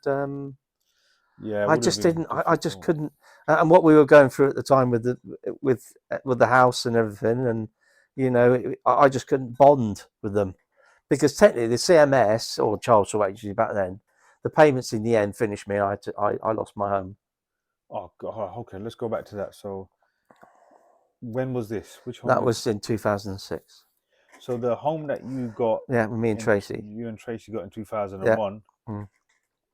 Yeah, it I would have just been didn't. I just difficult. couldn't. And what we were going through at the time with the house and everything, and I just couldn't bond with them because technically the CMS or child support agency back then, the payments in the end finished me. I lost my home. Oh God, okay, let's go back to that. So when was this? Which home? That was in 2006. So the home that you got, Yeah, with me and Tracy. you and Tracy got in 2001. Yeah. Mm.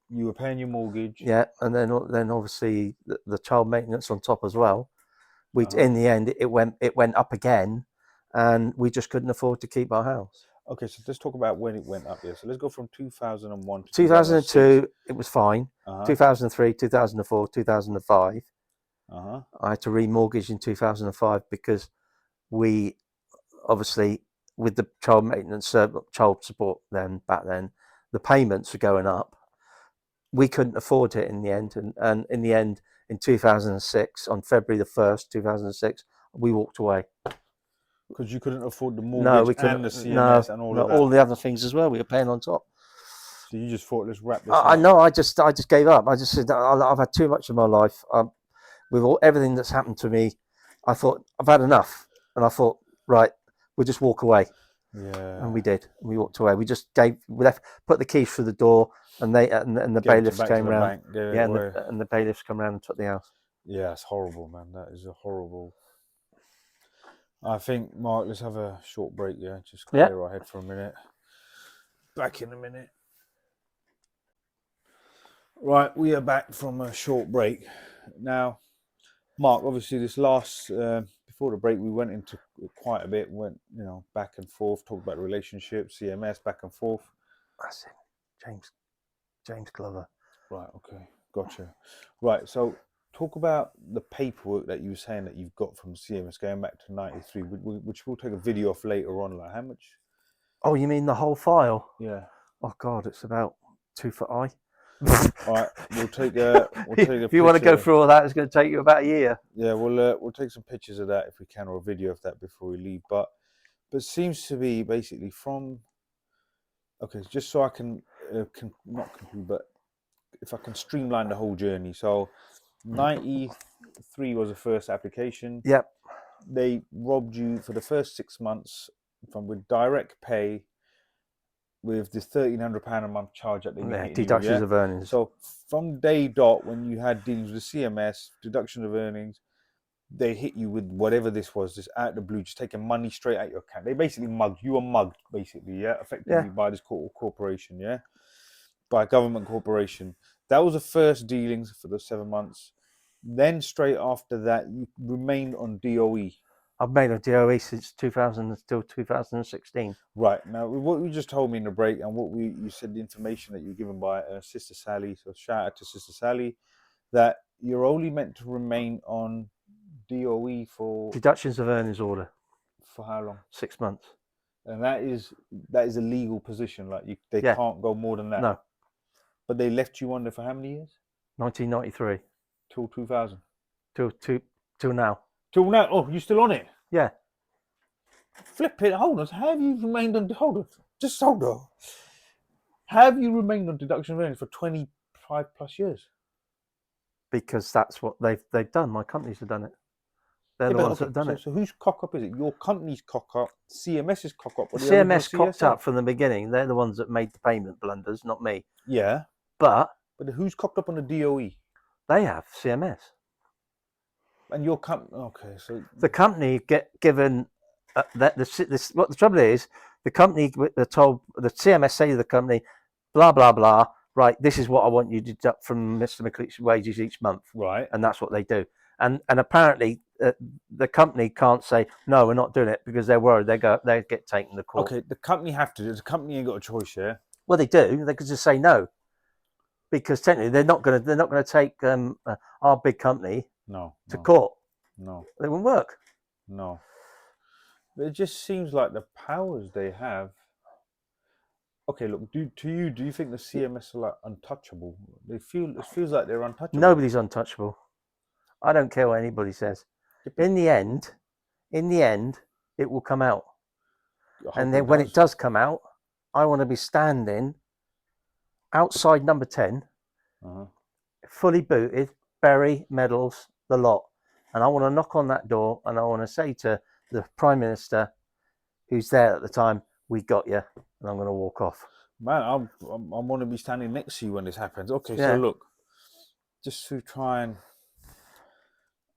You were paying your mortgage. Yeah, and then obviously the child maintenance on top as well. We Uh-huh. in the end it went up again, and we just couldn't afford to keep our house. Okay, so let's talk about when it went up there. So let's go from 2001 to 2002 it was fine. Uh-huh. 2003, 2004, 2005. Uh-huh. I had to remortgage in 2005 because we obviously with the child maintenance, child support back then, the payments were going up. We couldn't afford it in the end, and in the end, in 2006, on February the 1st, 2006, we walked away. Because you couldn't afford the mortgage No, we couldn't. and the CMS and all of that. All the other things as well. We were paying on top. So you just thought, let's wrap this I up. know. I just gave up. I just said I've had too much of my life. With everything that's happened to me, I thought I've had enough, and I thought, right, we'll just walk away. Yeah. And we did. We walked away. We just put the keys through the door, and the bailiffs came around. Yeah, and the bailiffs come around and took the house. Yeah, it's horrible, man. That is a horrible. I think, Mark, let's have a short break, yeah? Just clear our head for a minute. Back in a minute. Right, we are back from a short break. Now, Mark, obviously this last, before the break, we went into quite a bit, went, back and forth, talked about the relationship, CMS, back and forth. That's it. James Glover. Right, okay, gotcha. Right, so talk about the paperwork that you were saying that you've got from CMS going back to 93, which we'll take a video of later on. Like, how much? Oh, you mean the whole file? Yeah. Oh God, it's about 2 foot high. All right, we'll take a if you want to go through all that, it's going to take you about a year. Yeah, we'll take some pictures of that if we can, or a video of that before we leave. But it seems to be basically from. Okay, just so I can not conclude, but if I can streamline the whole journey. So 93 was the first application. Yep. They robbed you for the first 6 months with direct pay, with the £1,300 a month charge that they hit deductions of earnings. So from day dot, when you had dealings with the CMS, deduction of earnings, they hit you with whatever this was, just out of the blue, just taking money straight out your account. They basically mugged you. Were mugged, basically, effectively by this corporation, by a government corporation. That was the first dealings for the 7 months. Then straight after that, you remained on DOE. I've made a DOE since 2000 until 2016. Right. Now, what you just told me in the break, and what you said, the information that you were given by Sister Sally, so shout out to Sister Sally, that you're only meant to remain on DOE for deductions of earnings order. For how long? 6 months. And that is a legal position. Like they can't go more than that. No. But they left you on there for how many years? 1993. Till 2000. Till now. Till now. Oh, you still on it? Yeah. Flip it. Hold on. Have you remained on? Hold on. Just hold on. Have you remained on deduction of earnings for 25 plus years? Because that's what they've done. My companies have done it. They're the ones that have done it. So whose cock up is it? Your company's cock up, CMS's cock up, or the CMS cocked up from the beginning. They're the ones that made the payment blunders, not me. Yeah. But who's cocked up on the DOE? They have CMS. And your company, okay, so the company get given what the trouble is, the company told the CMS say to the company, blah blah blah. Right, this is what I want you to deduct from Mr. Mcleish's wages each month. Right, and that's what they do. And apparently the company can't say no, we're not doing it because they're worried they get taken to court. Okay, the company have to. The company ain't got a choice, yeah. Well, they do. They could just say no, because technically they're not going to take our big company to court. No, It wouldn't work. No. But it just seems like the powers they have. Okay, look. Do you think the CMS are like untouchable? It feels like they're untouchable. Nobody's untouchable. I don't care what anybody says. Yeah, but In the end, it will come out. I And hope it then when it does. does come out, I want to be standing outside number 10, Uh-huh. fully booted, berry, medals, the lot. And I want to knock on that door and I want to say to the Prime Minister who's there at the time, we got you. And I'm going to walk off. Man, I want to be standing next to you when this happens. Okay, so Yeah. look, just to try and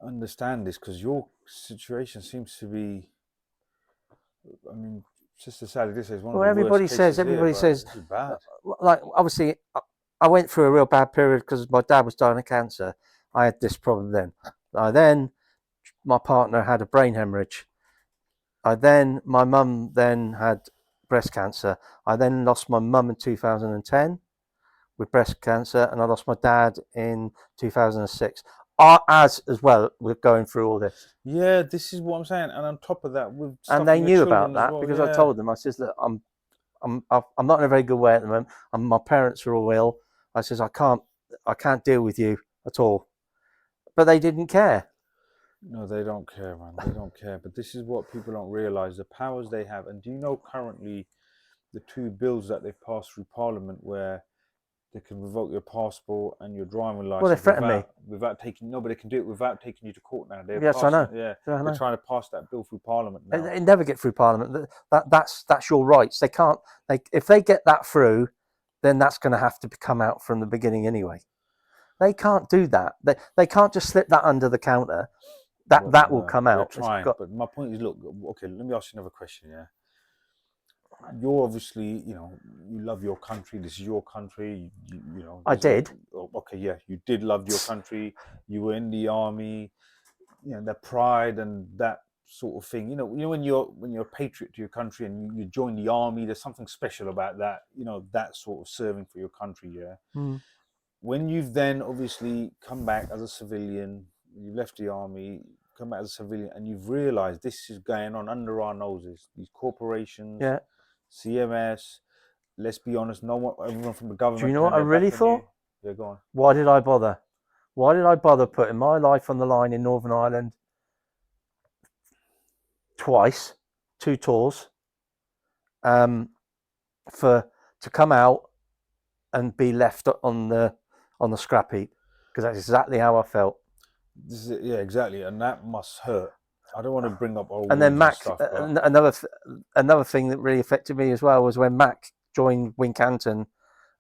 understand this, because your situation seems to be, I mean, Sister Sally, this is one of Well, the worst cases here, everybody but says, this is bad. like, obviously, I went through a real bad period because my dad was dying of cancer. I had this problem then. My partner had a brain hemorrhage. My mum then had breast cancer. I then lost my mum in 2010 with breast cancer, and I lost my dad in 2006. As well, we're going through all this. Yeah, this is what I'm saying. And on top of that, with And stuff they with your knew about children as that well, because I yeah. told them, I says that I'm not in a very good way at the moment. My parents are all ill. I says I can't deal with you at all. But they didn't care. No, they don't care, man. They don't care. But this is what people don't realize, the powers they have. And do you know currently the two bills that they've passed through Parliament where they can revoke your passport and your driving Well, they license threatened me. without taking. Nobody can do it without taking you to court now. They're Yes, I passing. know. Yeah, Yeah, I they're know. trying to pass that bill through Parliament now. It never get through Parliament. That's your rights. They can't. If they get that through, then that's going to have to come out from the beginning anyway. They can't do that. They can't just slip that under the counter. That will come They're out. trying. But my point is, look. Okay, let me ask you another question. Yeah, you're obviously, you love your country. This is your country. I did. Okay, yeah, you did love your country. You were in the army. The pride and that sort of thing. When you're a patriot to your country and you join the army, there's something special about that. That sort of serving for your country. Yeah. Mm. When you've then obviously come back as a civilian, you've left the army, come back as a civilian, and you've realised this is going on under our noses. These corporations, Yeah. CMS. Let's be honest. No one, everyone from the Do you government know what turned I their back really on you. thought? Yeah, go on. Why did I bother? Why did I bother putting my life on the line in Northern Ireland twice, 2 tours, to come out and be left on the scrap heap? Because that's exactly how I felt. This is it. Yeah, exactly, and that must hurt. I don't want to bring up old And then wounds and Mac, stuff, but another thing that really affected me as well was when Mac joined Wincanton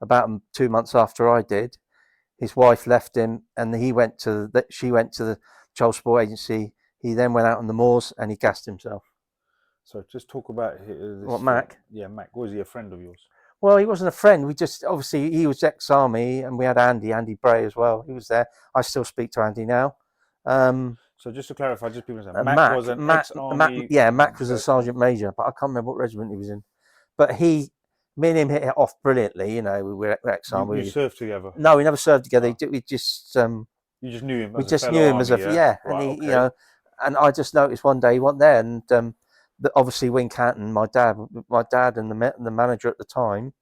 about 2 months after I did. His wife left him, and she went to the child support agency. He then went out on the moors and he gassed himself. so just talk about this. What, Mac? Yeah, Mac. Was he a friend of yours? Well, he wasn't a friend. We just obviously he was ex-army, and we had Andy Bray as well. He was there. I still speak to Andy now. So just to clarify, just people say And Mac was an ex-army. Mac was a person. sergeant major, but I can't remember what regiment he was in. But me and him hit it off brilliantly. We were ex-army. You served together. No, we never served together. Oh. We just You just knew him we as a just fellow knew him army, as a yeah. and Right, he okay. and I just noticed one day he wasn't there, and obviously Wincanton, my dad and the manager at the time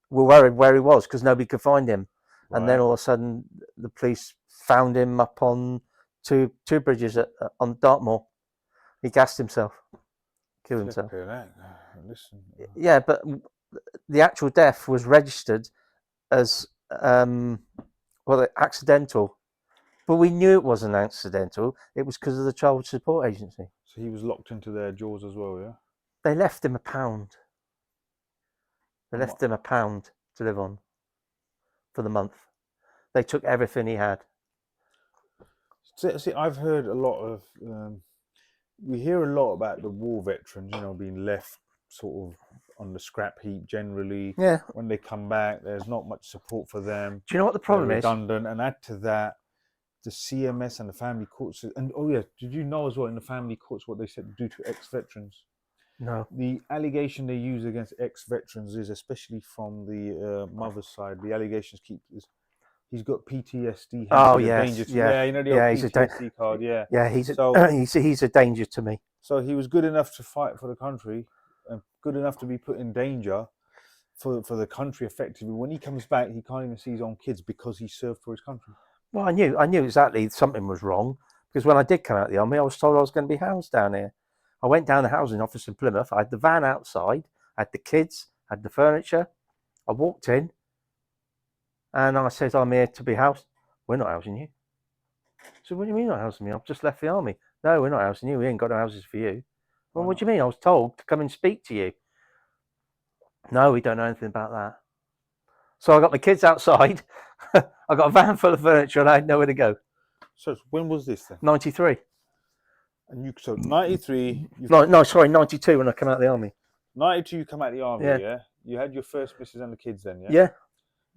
were worried where he was because nobody could find him. Right. And then all of a sudden the police found him up on two bridges on Dartmoor. He gassed himself, killed himself. Listen. Yeah, but the actual death was registered as accidental. But we knew it wasn't accidental. It was because of the child support agency. So he was locked into their jaws as well, yeah? They left him £1. They left him £1 to live on for the month. They took everything he had. See, I've heard a lot of. We hear a lot about the war veterans, being left sort of on the scrap heap generally. Yeah. When they come back, there's not much support for them. Do you know what the problem They're is? redundant, and add to that, the CMS and the family courts. And did you know as well in the family courts what they said due to ex-veterans? No. The allegation they use against ex-veterans is, especially from the mother's side, the allegations he's got PTSD. Hence Oh he's a yes, danger to, yeah, yeah, you know the old he's a PTSD card, yeah. yeah, So he's a danger to me. so he was good enough to fight for the country, and good enough to be put in danger for the country effectively. When he comes back, he can't even see his own kids because he served for his country. Well, I knew exactly something was wrong because when I did come out of the army, I was told I was going to be housed down here. I went down the housing office in Plymouth. I had the van outside, I had the kids, I had the furniture. I walked in and I said, I'm here to be housed. We're not housing you. I said, what do you mean not housing me? I've just left the army. No, we're not housing you. We ain't got no houses for you. Well, what do you mean? I was told to come and speak to you. No, we don't know anything about that. So I got my kids outside. I got a van full of furniture and I had nowhere to go. So when was this then? 93. And you, so 93. No, sorry, 92 when I came out of the army. 92, you come out of the army, Yeah. yeah? You had your first missus and the kids then, yeah? Yeah.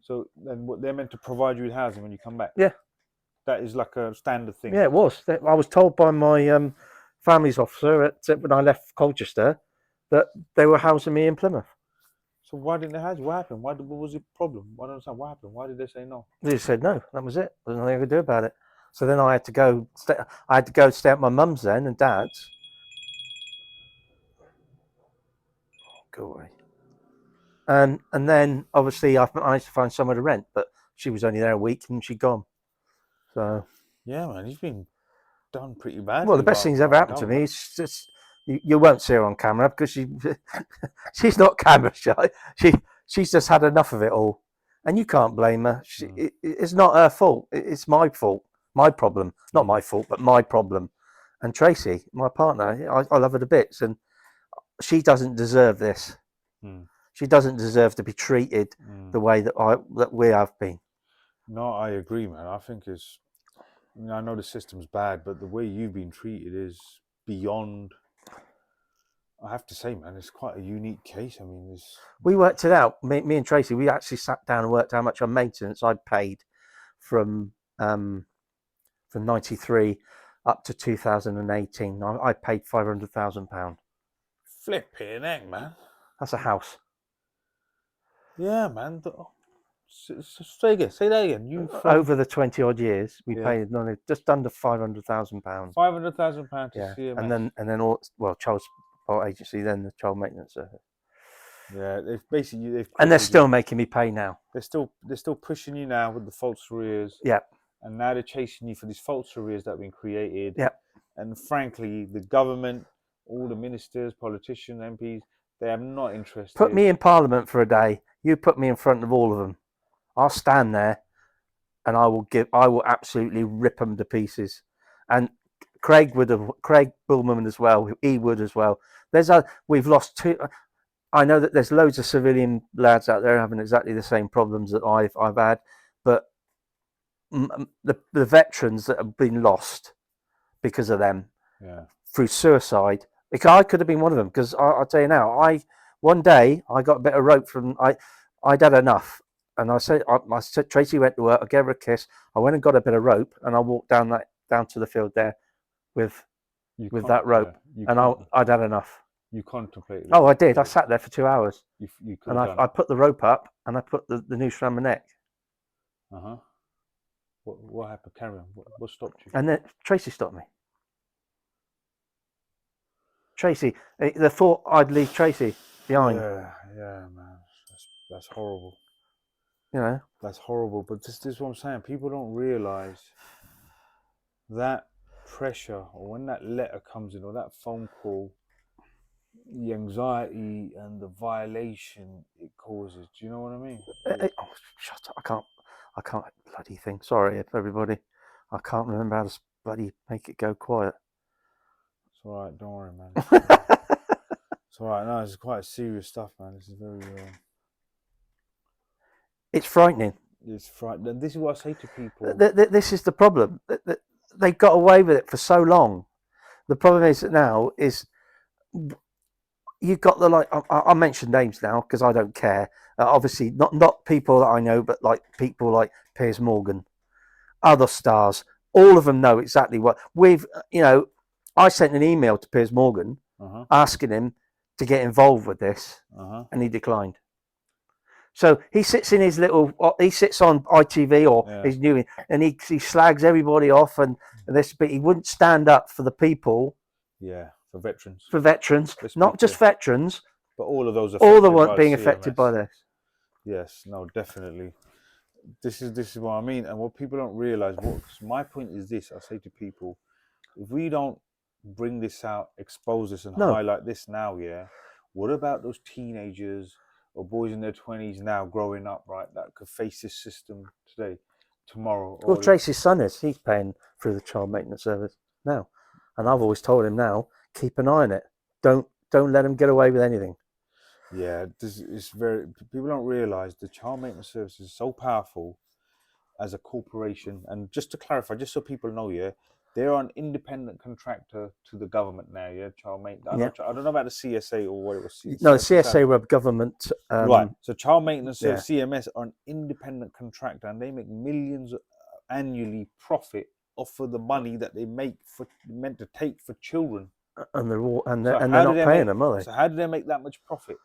So then what, they're meant to provide you with housing when you come back? Yeah. That is like a standard thing. Yeah, it was. I was told by my family's officer when I left Colchester that they were housing me in Plymouth. So why didn't they house you? What happened? What was the problem? I don't understand. What happened? Why did they say no? They just said no. That was it. There's nothing I could do about it. So then I had to go. I had to go stay at my mum's then and dad's. Go away. And then obviously I managed to find somewhere to rent, but she was only there a week and she'd gone. So yeah, man, he's been done pretty badly. Well, the best thing's ever happened to me is just you won't see her on camera because she's not camera shy. She's just had enough of it all, and you can't blame her. It's not her fault. It's my fault, my problem. Not my fault, but my problem. And Tracy, my partner, I love her to bits, and she doesn't deserve this. She doesn't deserve to be treated the way that we have been. No, I agree, man. I think it's. I mean, I know the system's bad, but the way you've been treated is beyond. I have to say, man, it's quite a unique case. I mean, we worked it out. Me and Tracy, we actually sat down and worked out how much on maintenance I'd paid from 93 up to 2018. I paid £500,000. Flipping heck, man. That's a house. Yeah, man. Say that again. Over the 20 odd years, we paid just under £500,000. £500,000 to CMS. And then all child support agency, then the child maintenance service. Yeah, they've and they're still making me pay now. They're still pushing you now with the false arrears. Yeah. And now they're chasing you for these false arrears that have been created. Yeah. And frankly, the government, all the ministers, politicians, MPs, they are not interested. Put me in Parliament for a day. You put me in front of all of them. I'll stand there, and I will absolutely rip them to pieces. And Craig Bullman as well. He would as well. We've lost two. I know that there's loads of civilian lads out there having exactly the same problems that I've had, but the veterans that have been lost because of them, through suicide. Because I could have been one of them. Because I'll tell you now, one day I got a bit of rope from I'd had enough. And I said, Tracy went to work. I gave her a kiss. I went and got a bit of rope, and I walked down to the field there with that rope, and I'd had enough. You contemplated. Oh, I did. I sat there for 2 hours, and I put the rope up, and I put the noose around my neck. What happened? Carry on. What stopped you? And then Tracy stopped me. Tracy, the thought I'd leave Tracy behind. Yeah, man. That's horrible. You know, that's horrible. But this is what I'm saying. People don't realise that pressure, or when that letter comes in, or that phone call, the anxiety and the violation it causes. Do you know what I mean? Shut up! I can't bloody think. Sorry, everybody. I can't remember how to bloody make it go quiet. It's all right. Don't worry, man. It's all right. No, it's quite serious stuff, man. This is very. It's frightening. It's frightening. This is what I say to people. This is the problem. They got away with it for so long. The problem is that now is you've got I'll mention names now because I don't care. Obviously, not people that I know, but like people like Piers Morgan, other stars. All of them know exactly what I sent an email to Piers Morgan asking him to get involved with this, and he declined. So he sits in his little. He sits on ITV or Yeah. his new, and he slags everybody off and this, but he wouldn't stand up for the people, Yeah, for veterans. for veterans, Let's not be just clear. veterans, But all of those all the affected ones by being CMS. affected by this. Yes, no, definitely. This is what I mean, and what people don't realize. What my point is this: I say to people, if we don't bring this out, expose this, and No. highlight this now, yeah, what about those teenagers or boys in their 20s now growing up, right, that could face this system today, tomorrow? Well, Or Tracy's son he's paying through the child maintenance service now, and I've always told him now, keep an eye on it. Don't let him get away with anything. yeah, this is very. People don't realize the child maintenance service is so powerful as a corporation. And just to clarify, just so people know, yeah, they're an independent contractor to the government now. Yeah, child maintenance. I don't know about the CSA or what it was. No, the CSA were government. Right. So child maintenance service, yeah. CMS, are an independent contractor, and they make millions annually profit off of the money that they make for meant to take for children. And they're all, and So they're how not do they paying make them, are they? So how do they make that much profit?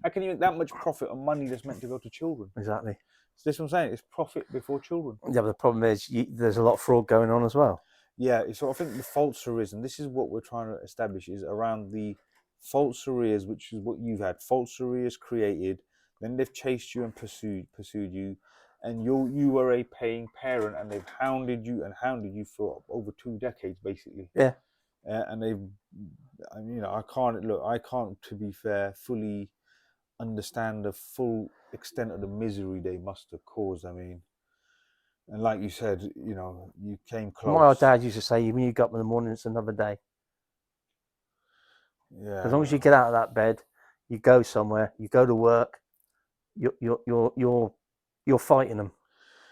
How can you make that much profit on money that's meant to go to children? Exactly. So this is what I'm saying. It's profit before children. Yeah, but the problem is there's a lot of fraud going on as well. Yeah. So I think the false arrears, and this is what we're trying to establish, is around the false arrears, which is what you've had. False arrears created, then they've chased you and pursued you, and you were a paying parent, and they've hounded you for over 2 decades, basically. Yeah. And they've, I can't, to be fair, fully understand the full extent of the misery they must have caused. I mean, and like you said, you came close. My dad used to say, when you get up in the morning, it's another day. Yeah. As long as you get out of that bed, you go somewhere, you go to work, you're fighting them.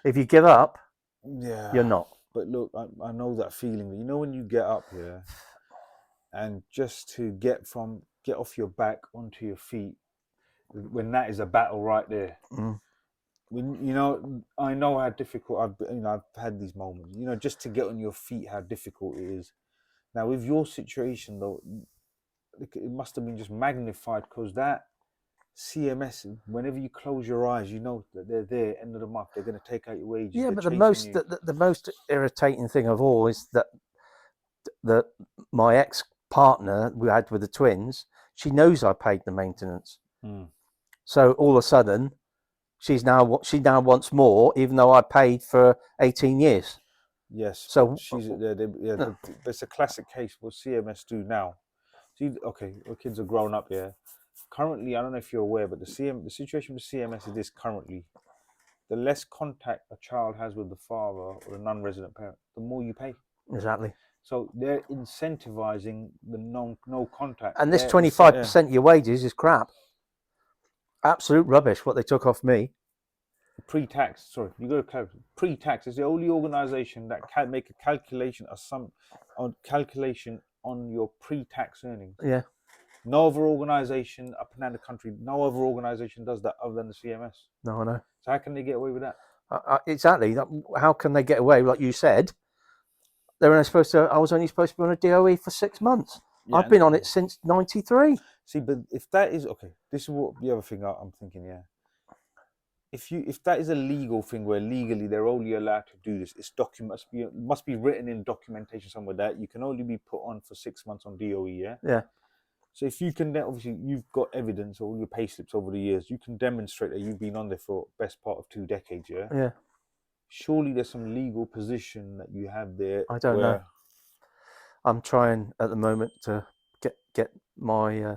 If you give up, yeah, you're not. But look, I know that feeling. When you get up here, and just to get off your back onto your feet, when that is a battle right there. When I know how difficult I've had these moments. Just to get on your feet, how difficult it is. Now with your situation though, it must have been just magnified, because that CMS, whenever you close your eyes, you know that they're there. End of the month, they're going to take out your wages. Yeah, but the most irritating thing of all is that my ex-partner we had with the twins, she knows I paid the maintenance. So all of a sudden, she now wants more, even though I paid for 18 years. Yes. So she's it's a classic case. What CMS do now? See, okay, our kids are grown up. Yeah. Currently, I don't know if you're aware, but the situation with CMS is this currently: the less contact a child has with the father or the non-resident parent, the more you pay. Exactly. So they're incentivizing the no contact. And this 25% of your wages is crap. Absolute rubbish. What they took off me. Pre-tax. Sorry, you got to clarify. Pre-tax is the only organisation that can make a calculation on your pre-tax earnings. Yeah. No other organisation up and down the country, no other organisation does that other than the CMS. No, I know. So how can they get away with that? Exactly. How can they get away? Like you said, I was only supposed to be on a DOE for 6 months. Yeah, I've been on it since '93. See, but if that is okay, this is what the other thing I'm thinking. Yeah. If that is a legal thing where legally they're only allowed to do this, it's must be written in documentation somewhere that you can only be put on for 6 months on DOE. Yeah. Yeah. So if you can, obviously you've got evidence, all your pay slips over the years, you can demonstrate that you've been on there for best part of 2 decades. Yeah. Yeah. Surely there's some legal position that you have there. I don't know. I'm trying at the moment to get my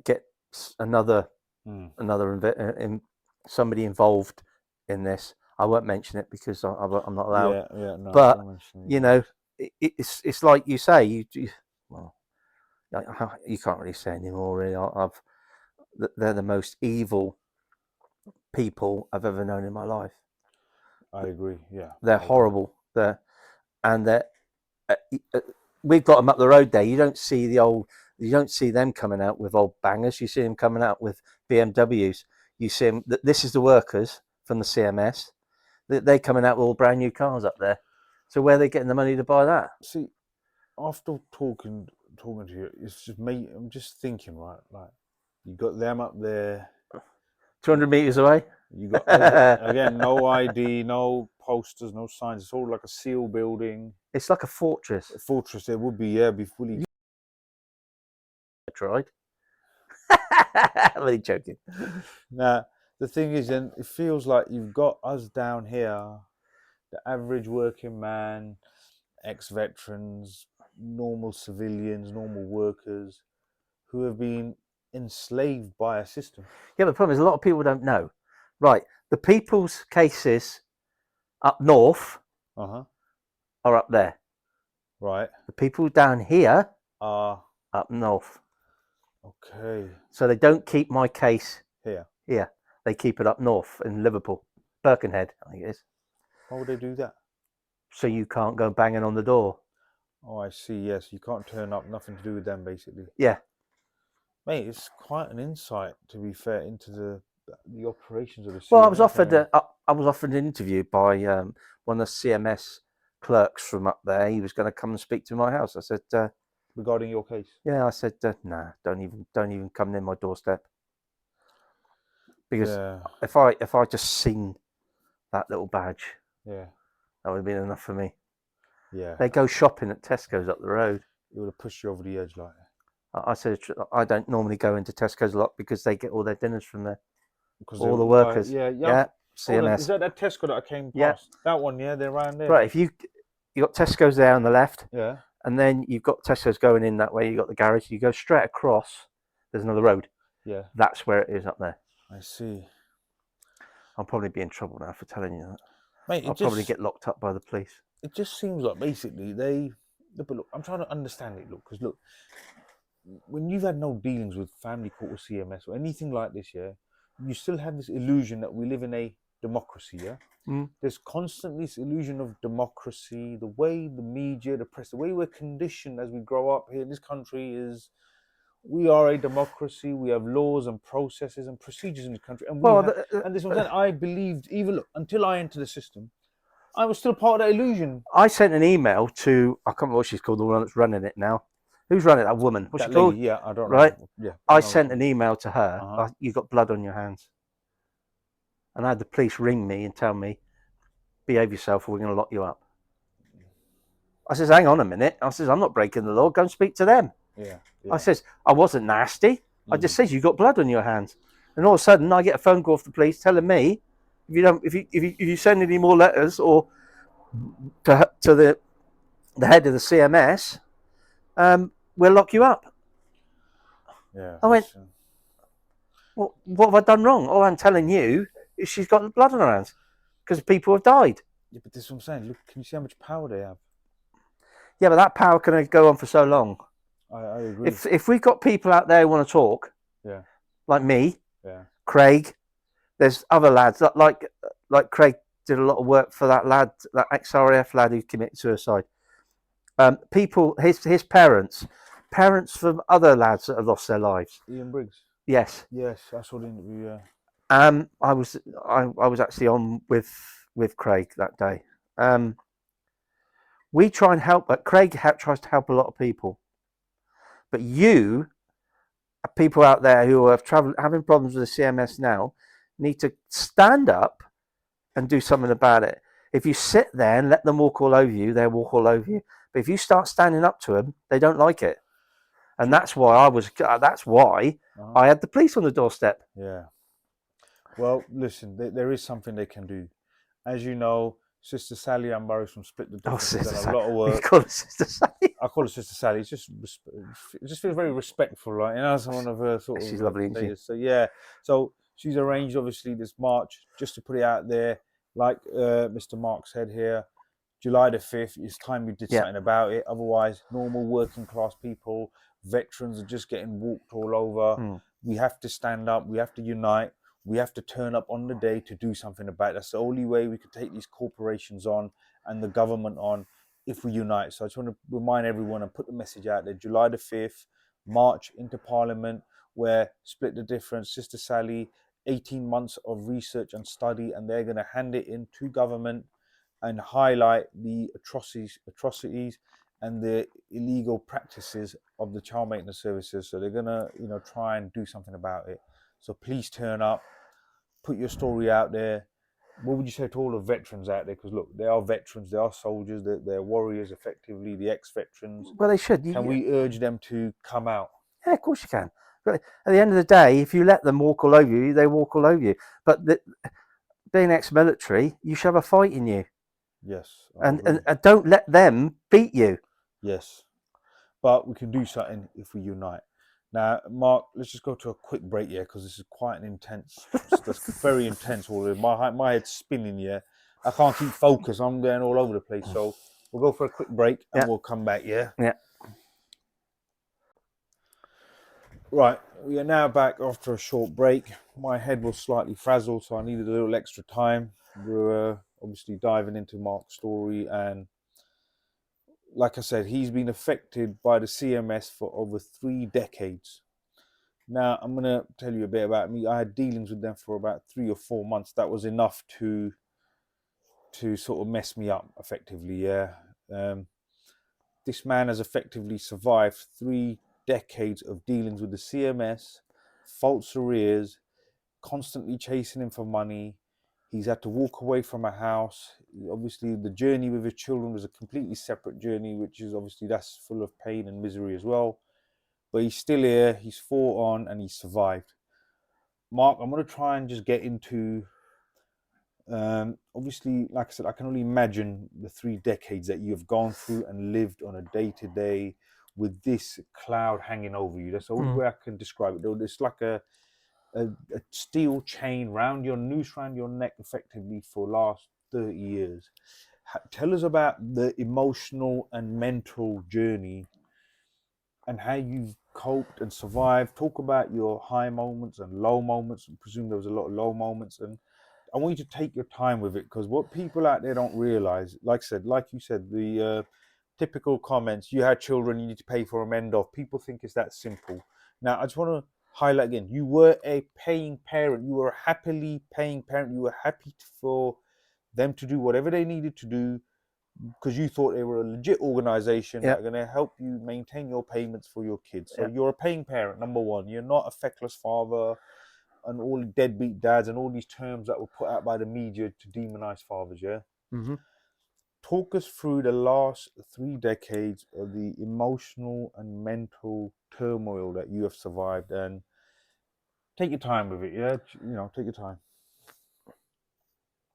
get another somebody involved in this. I won't mention it because I'm not allowed. Yeah, no. But it's like you say, you can't really say anymore. Really, they're the most evil people I've ever known in my life. I agree. Yeah, they're horrible. We've got them up the road there. You don't see them coming out with old bangers. You see them coming out with BMWs. You see them. This is the workers from the CMS. They're coming out with all brand new cars up there. So where are they getting the money to buy that? See, after talking to you, it's just me. I'm just thinking, right? Like, you got them up there 200 meters away. You got again, no ID, no posters, no signs. It's all like a seal building. It's like a fortress. A fortress. There would be, yeah, be fully. I tried. I'm only joking. Now, the thing is, then it feels like you've got us down here, the average working man, ex-veterans, normal civilians, normal workers, who have been enslaved by a system. Yeah, but the problem is a lot of people don't know. Right, the people's cases up north Uh-huh. are up there. Right. The people down here are up north. Okay. So they don't keep my case Here. here. They keep it up north in Liverpool, Birkenhead, I think it is. Why would they do that? So you can't go banging on the door. Oh, I see. Yes, you can't turn up. Nothing to do with them, basically. Yeah. Mate, it's quite an insight, to be fair, into the operations of the CMS. Well, I was offered an interview by one of the CMS clerks from up there. He was going to come and speak to my house. I said, regarding your case. Yeah, I said, nah, don't even come near my doorstep. Because if I just seen that little badge, yeah, that would have been enough for me. Yeah. They go shopping at Tesco's up the road. It would have pushed you over the edge, like. I said, I don't normally go into Tesco's a lot because they get all their dinners from there. Because all the workers. Right, yeah. CMS. Is that Tesco that I came past? Yeah. That one, yeah, they're around there. Right, if you got Tesco's there on the left. Yeah. And then you've got Tesco's going in that way. You got the garage. You go straight across. There's another road. Yeah. That's where it is up there. I see. I'll probably be in trouble now for telling you that. Mate, I'll probably get locked up by the police. It just seems like basically but look, I'm trying to understand it. Look, because look, when you've had no dealings with family court or CMS or anything like this, yeah, you still have this illusion that we live in a democracy, yeah. There's constantly this illusion of democracy. The way the media, the press, the way we're conditioned as we grow up here in this country is, we are a democracy. We have laws and processes and procedures in the country, and and this is what I'm saying. I believed, even look, until I entered the system, I was still part of that illusion. I sent an email to, I can't remember what she's called, the one that's running it now. Who's running it? That woman. What's she called? Yeah, I don't know. Right? Yeah. I sent an email to her. You got blood on your hands. And I had the police ring me and tell me, behave yourself or we're going to lock you up. I says, hang on a minute. I says, I'm not breaking the law. Go and speak to them. Yeah. I says, I wasn't nasty. I just says, you got blood on your hands. And all of a sudden, I get a phone call off the police telling me, if you send any more letters or to the head of the CMS, we'll lock you up. Yeah. I went, well, what have I done wrong? All I'm telling you is she's got blood on her hands because people have died. Yeah, but this is what I'm saying. Look, can you see how much power they have? Yeah, but that power can only go on for so long. I agree. If we've got people out there who want to talk, like me, Craig, there's other lads like Craig did a lot of work for that lad, that ex-RAF lad who committed suicide. People, his parents from other lads that have lost their lives. Ian Briggs. Yes. Yes, I saw the interview. Yeah. I was actually on with Craig that day. We try and help, but Craig tries to help a lot of people. But you, people out there who are having problems with the CMS now, need to stand up and do something about it. If you sit there and let them walk all over you, they'll walk all over you. But if you start standing up to them, they don't like it. And that's why I had the police on the doorstep. Yeah. Well, listen, there is something they can do. As you know, Sister Sally Ambrose from Split the Difference has done a lot of work. You call her Sister Sally? I call her Sister Sally. It just feels very respectful, right? You know, as one of her sort of. She's lovely, isn't she? So yeah, so she's arranged obviously this march just to put it out there, like Mr. Mark said here, July the 5th. It's time we did something about it. Otherwise, normal working class people, veterans are just getting walked all over. We have to stand up. We have to unite. We have to turn up on the day to do something about it. That's the only way we could take these corporations on and the government on, if we unite. So I just want to remind everyone and put the message out there. July the 5th, march into Parliament, where Split the Difference, Sister Sally, 18 months of research and study, and they're going to hand it in to government and highlight the atrocities and the illegal practices of the child maintenance services. So they're going to, try and do something about it. So please turn up. put your story out there. What would you say to all the veterans out there? Because look, they are veterans, they are soldiers, they're warriors, effectively, the ex-veterans. Well, they should. Can we urge them to come out? Yeah, of course you can. But at the end of the day, if you let them walk all over you, they walk all over you. But being ex-military, you should have a fight in you. Yes. And don't let them beat you. Yes. But we can do something if we unite. Now, Mark, let's just go to a quick break here because this is quite an intense, that's very intense. My head's spinning here. I can't keep focus. I'm going all over the place. So we'll go for a quick break and we'll come back. Yeah. Yeah. Right. We are now back after a short break. My head was slightly frazzled, so I needed a little extra time. We're obviously diving into Mark's story, and like I said, he's been affected by the CMS for over 3 decades. Now, I'm going to tell you a bit about me. I had dealings with them for about 3 or 4 months. That was enough to sort of mess me up, effectively, yeah. This man has effectively survived 3 decades of dealings with the CMS, false arrears, constantly chasing him for money. He's had to walk away from a house. Obviously, the journey with his children was a completely separate journey, which is obviously that's full of pain and misery as well. But he's still here. He's fought on and he's survived. Mark, I'm going to try and just get into. Obviously, like I said, I can only imagine the 3 decades that you have gone through and lived on a day-to-day with this cloud hanging over you. That's the only way I can describe it. It's like a steel chain round your noose, round your neck, effectively for the last 30 years. Tell us about the emotional and mental journey and how you've coped and survived. Talk about your high moments and low moments. I presume there was a lot of low moments, and I want you to take your time with it, because what people out there don't realize, like you said, the typical comments, you had children, you need to pay for them, end off. People think it's that simple. Now, I just want to highlight again, you were a paying parent. You were a happily paying parent. You were happy for them to do whatever they needed to do because you thought they were a legit organization that are going to help you maintain your payments for your kids. So you're a paying parent, number one. You're not a feckless father and all the deadbeat dads and all these terms that were put out by the media to demonize fathers, yeah? Mm-hmm. Talk us through the last 3 decades of the emotional and mental turmoil that you have survived, and take your time with it, yeah? Take your time.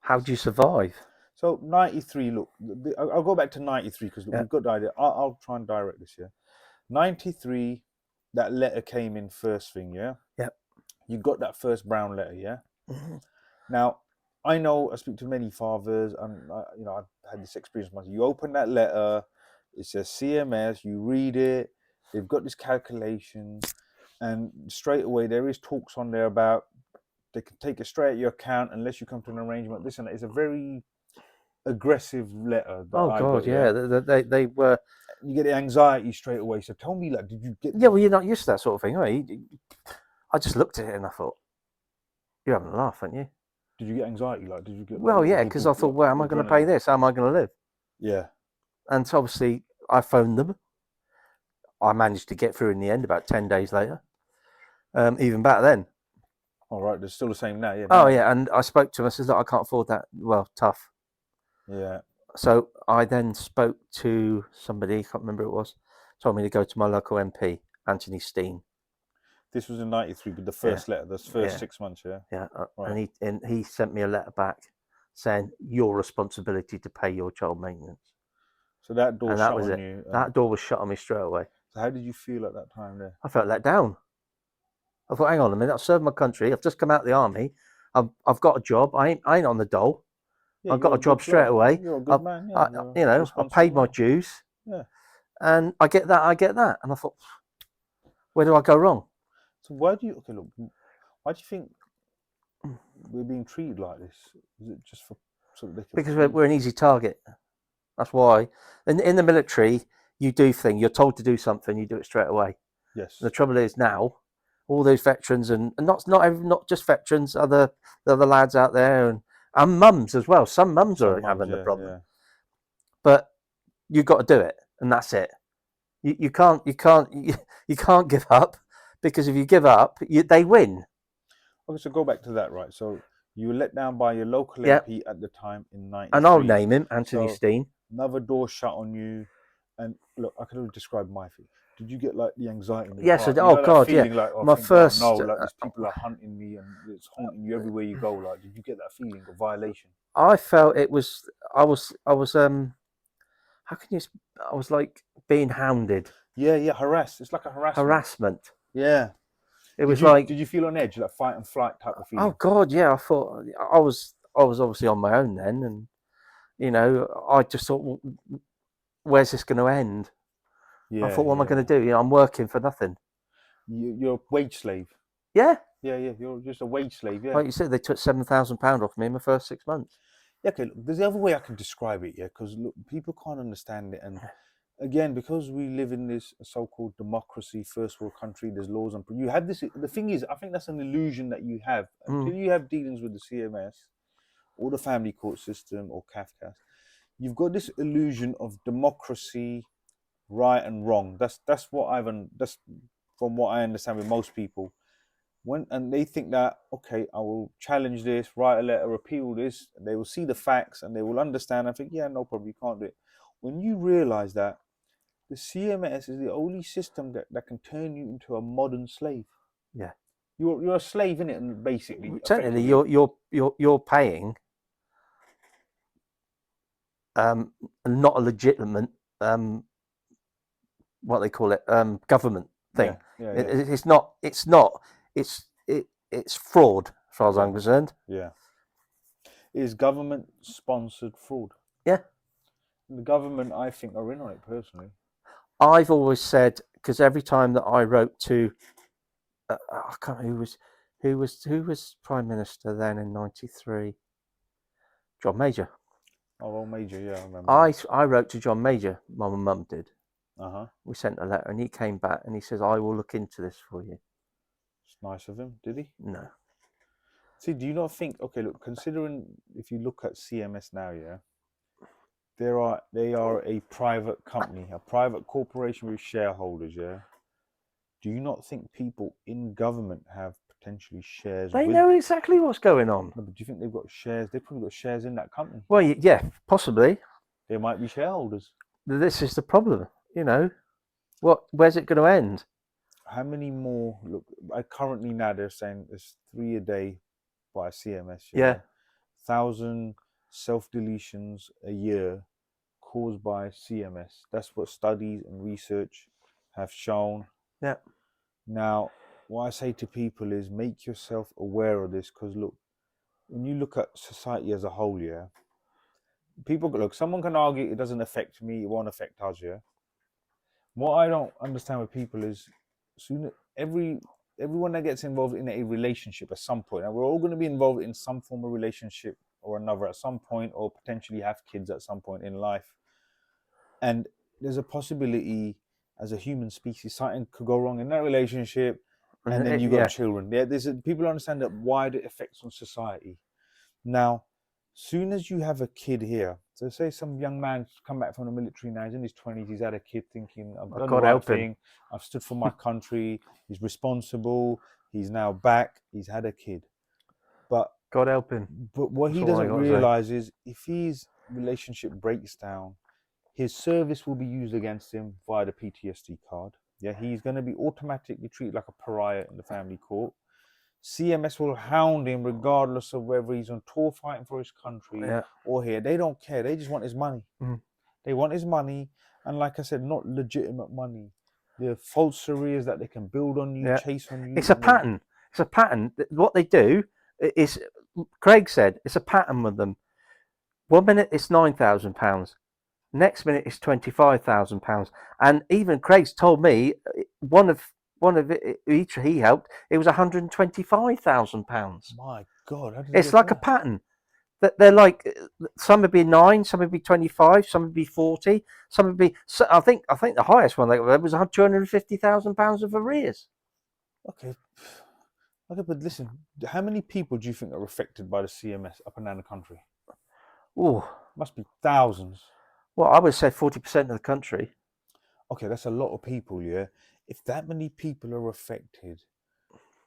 How do you survive? So 93, look, I'll go back to 93 because we've got the idea. I'll try and direct this, yeah? 93, that letter came in first thing, yeah? Yep. You got that first brown letter, yeah? Mm-hmm. Now, I know I speak to many fathers, and I've had this experience myself. You open that letter, it says CMS, you read it, they've got this calculation, and straight away there is talks on there about they can take it straight at your account unless you come to an arrangement. This and that. It's a very aggressive letter. They were. You get the anxiety straight away. So tell me, did you get? Yeah, well, you're not used to that sort of thing, are you? I just looked at it and I thought, you're having a laugh, aren't you? Did you get anxiety? Did you get? Well, yeah, because I thought, well, am I going to pay this? How am I going to live? Yeah. And so obviously, I phoned them. I managed to get through in the end about 10 days later. Even back then. All right, they're still the same now, yeah. Oh, yeah, and I spoke to him. I said, look, I can't afford that. Well, tough. Yeah. So I then spoke to somebody, I can't remember who it was, told me to go to my local MP, Anthony Steen. This was in 93, but the first letter, the first 6 months, yeah? Yeah, right. and he sent me a letter back saying, your responsibility to pay your child maintenance. So that door shut on you. That door was shut on me straight away. So how did you feel at that time there? I felt let down. I thought, hang on a minute, I've served my country, I've just come out of the army, I've got a job, I ain't on the dole. Yeah, I've got a job straight away. You're a good man, yeah. I paid my dues. Yeah. And I get that. And I thought, where do I go wrong? So why do you think we're being treated like this? Is it just because we're an easy target. That's why. In the military, you do things. You're told to do something, you do it straight away. Yes. And the trouble is now, all those veterans and not just veterans, other lads out there and mums as well. Some mums are having the problem. Yeah. But you've got to do it, and that's it. You can't give up, because if you give up, they win. Okay, so go back to that, right? So You were let down by your local Yeah. MP at the time in '93. And I'll name him, Anthony So, Steen. Another door shut on you. And look, I can only describe my feeling. Did you get like the anxiety in your Yes, heart? You oh know that God, yeah. feeling like, oh, My think, oh first, no, like these people are hunting me and it's haunting you everywhere you go. Like, did you get that feeling of violation? I felt it was, I was, how can you, I was like being hounded, Yeah, harassed. It's like a harassment. harassment. Yeah. It was Did like, you feel on edge, like fight and flight type of oh feeling? God, yeah. I thought I was obviously on my own then, and you know, I just thought, where's this going to end? I Yeah, thought, what am I going to do? You know, I'm working for nothing. You're a wage slave. Yeah, Yeah, you're just a wage slave. Yeah. like you said, they took £7,000 off me in my first 6 months. Yeah, okay, look, there's the other way I can describe it, yeah, because look, people can't understand it. And again, because we live in this so-called democracy, first world country, there's laws and you have this. The thing is, I think that's an illusion that you have until you have dealings with the CMS or the family court system or CAFCAS. You've got this illusion of democracy, right and wrong. That's that's from what I understand with most people. And they think that, okay, I will challenge this, write a letter, appeal this, and they will see the facts and they will understand. I think, yeah, no problem, you can't do it. When you realize that the CMS is the only system that can turn you into a modern slave. Yeah, You're a slave in it, and basically, technically, effectively. you're paying not a legitimate what they call it government thing. It's not. It's fraud as far as I'm concerned. Yeah. It is government sponsored fraud. Yeah. And the government, I think, are in on it personally. I've always said, because every time that I wrote to, I can't remember who was Prime Minister then in '93. John Major. Oh, well, Major, yeah, I remember. I wrote to John Major. My mum did. Uh-huh. We sent a letter, and he came back and he says, "I will look into this for you." It's nice of him, did he? No. See, do you not think? Okay, look, considering if you look at CMS now, yeah, they are a private company, a private corporation with shareholders, yeah. Do you not think people in government have potentially shares They with? know exactly what's going on. No, but do you think they've got shares? They've probably got shares in that company. Well, yeah, possibly. They might be shareholders. This is the problem. You know, where's it going to end? How many more? Look, currently now they're saying there's 3 a day by CMS. Yeah. 1,000 self deletions a year caused by CMS. That's what studies and research have shown. Yeah. Now, what I say to people is make yourself aware of this, because look, when you look at society as a whole, yeah, people look. Someone can argue it doesn't affect me, it won't affect us, yeah. What I don't understand with people is everyone that gets involved in a relationship at some point, and we're all going to be involved in some form of relationship or another at some point, or potentially have kids at some point in life. And there's a possibility, as a human species, something could go wrong in that relationship, and then you got children. Yeah, people understand that wider effects on society. Now, soon as you have a kid here, so say some young man come back from the military now, he's in his 20s, he's had a kid thinking, I've done the right thing, I've stood for my country, he's responsible, he's now back, he's had a kid. But God help him. But what he doesn't realize is if his relationship breaks down, his service will be used against him via the PTSD card. Yeah, he's going to be automatically treated like a pariah in the family court. CMS will hound him regardless of whether he's on tour fighting for his country or here. They don't care. They just want his money. They want his money. And like I said, not legitimate money. The false arrears that they can build on you, chase on you. It's a pattern. It's a pattern. What they do is, Craig said, it's a pattern with them. 1 minute it's £9,000. Next minute it's £25,000. And even Craig's told me one of each he helped, it was £125,000. My God, it's like a pattern. That they're like, some would be 9, some would be 25, some would be 40, some would be. I think the highest one they got was £250,000 of arrears. Okay, but listen, how many people do you think are affected by the CMS up and down the country? Oh, must be thousands. Well, I would say 40% of the country. Okay, that's a lot of people, yeah. If that many people are affected,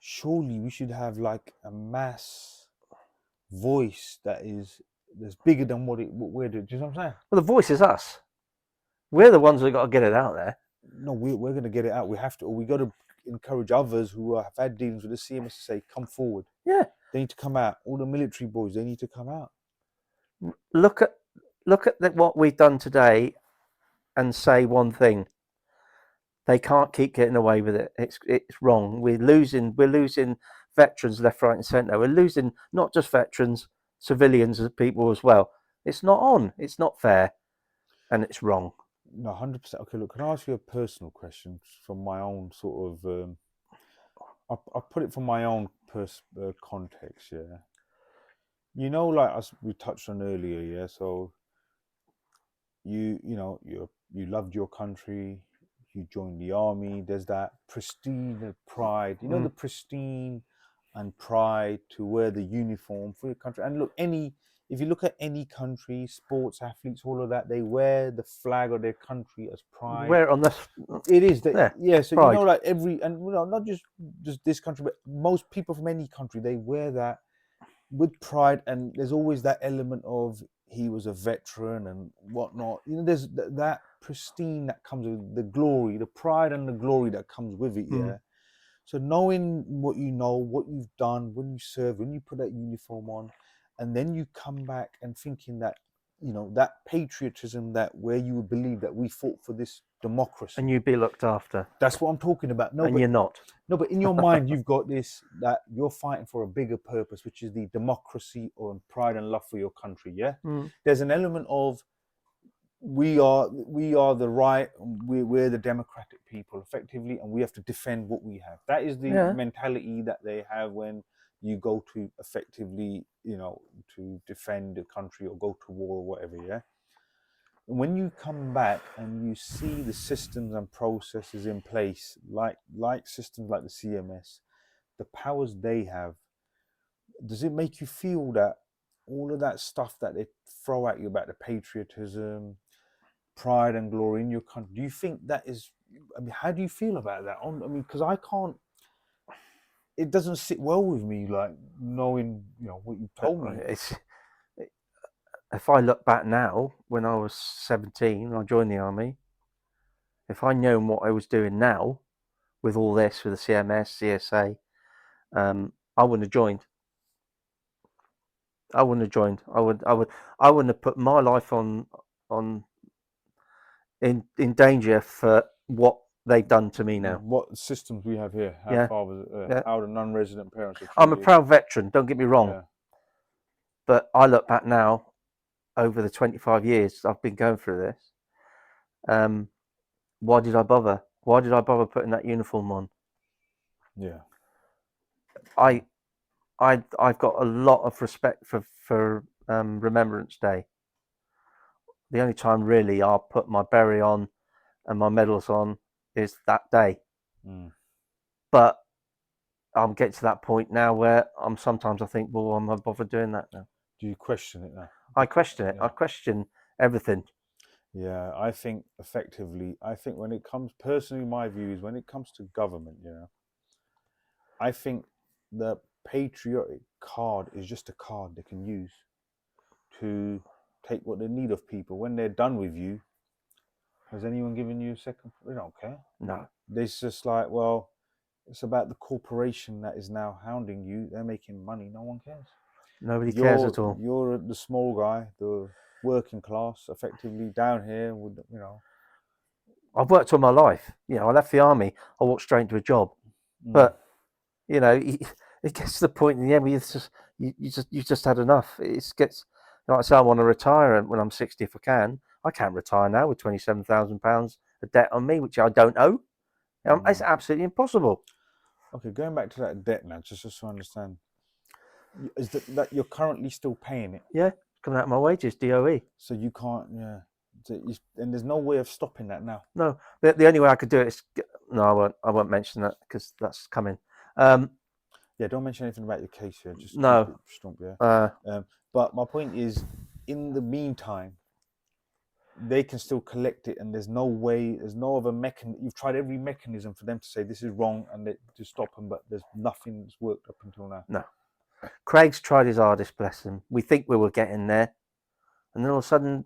surely we should have like a mass voice that's bigger than what we're doing. Do you know what I'm saying? Well, the voice is us. We're the ones that got to get it out there. No, we're going to get it out. We have to. Or we got to encourage others who have had dealings with the CMS to say, come forward. Yeah. They need to come out. All the military boys, they need to come out. Look at what we've done today, and say one thing. They can't keep getting away with it. It's wrong. We're losing veterans left, right, and centre. We're losing not just veterans, civilians as people as well. It's not on. It's not fair, and it's wrong. No, 100%. Okay, look, can I ask you a personal question from my own sort of? I'll put it from my own context. Yeah, you know, like as we touched on earlier. Yeah, so you loved your country. You joined the army. There's that pristine pride. You know, the pristine and pride to wear the uniform for your country. And look, if you look at any country, sports athletes, all of that, they wear the flag of their country as pride. Wear it on this. It is that, yeah. So pride. you know, like not just this country, but most people from any country, they wear that with pride. And there's always that element of he was a veteran and whatnot. You know, there's that pristine that comes with the glory, the pride and the glory that comes with it. Yeah. So knowing what you know, what you've done when you serve, when you put that uniform on, and then you come back and thinking that, you know, that patriotism, that where you would believe that we fought for this democracy. And you'd be looked after. That's what I'm talking about. No, and but you're not. No, but in your mind, you've got this, that you're fighting for a bigger purpose, which is the democracy or pride and love for your country. Yeah. There's an element of we are the right, we're the democratic people effectively, and we have to defend what we have. That is the mentality that they have when you go to effectively, you know, to defend the country or go to war or whatever. Yeah. And when you come back and you see the systems and processes in place, like systems like the CMS, the powers they have, does it make you feel that all of that stuff that they throw at you about the patriotism, pride and glory in your country, do you think that is, I mean, how do you feel about that? I mean, because I can't, it doesn't sit well with me, like knowing, you know, what you told me. If I look back now, when I was 17, I joined the army. If I known what I was doing now, with all this, with the CMS, CSA, I wouldn't have joined. I wouldn't have joined. I wouldn't have put my life in danger for what they've done to me now. What systems we have here, how fathers, how the non-resident parents are treated. I'm a proud veteran, don't get me wrong. But I look back now, over the 25 years I've been going through this, why did I bother? Why did I bother putting that uniform on? Yeah. I've got a lot of respect for Remembrance Day. The only time really I'll put my beret on and my medals on is that day. But I'm getting to that point now where sometimes I think, well, I'm not bothered doing that now. Do you question it now? I question it. I question everything. Yeah, I think effectively, when it comes, personally, my view is when it comes to government, you know, I think the patriotic card is just a card they can use to take what they need of people. When they're done with you, has anyone given you a second? They don't care. No. It's just like, well, it's about the corporation that is now hounding you. They're making money. No one cares. Nobody cares at all. You're the small guy, the working class, effectively down here with, you know. I've worked all my life. You know, I left the army. I walked straight into a job. But, you know, it gets to the point in the end where you just had enough. It gets, like I say, I want to retire when I'm 60 if I can. I can't retire now with £27,000 of debt on me, which I don't owe. It's absolutely impossible. Okay, going back to that debt now, just to understand, is that you're currently still paying it? Yeah, it's coming out of my wages, DOE. So you can't, and there's no way of stopping that now. No, the only way I could do it is, no, I won't mention that because that's coming. Yeah, don't mention anything about your case here. Just no. Keep it stump, yeah. But my point is, in the meantime, they can still collect it, and there's no way, there's no other mechanism. You've tried every mechanism for them to say this is wrong and to stop them, but there's nothing that's worked up until now. No. Craig's tried his hardest, bless him. We think we were getting there, and then all of a sudden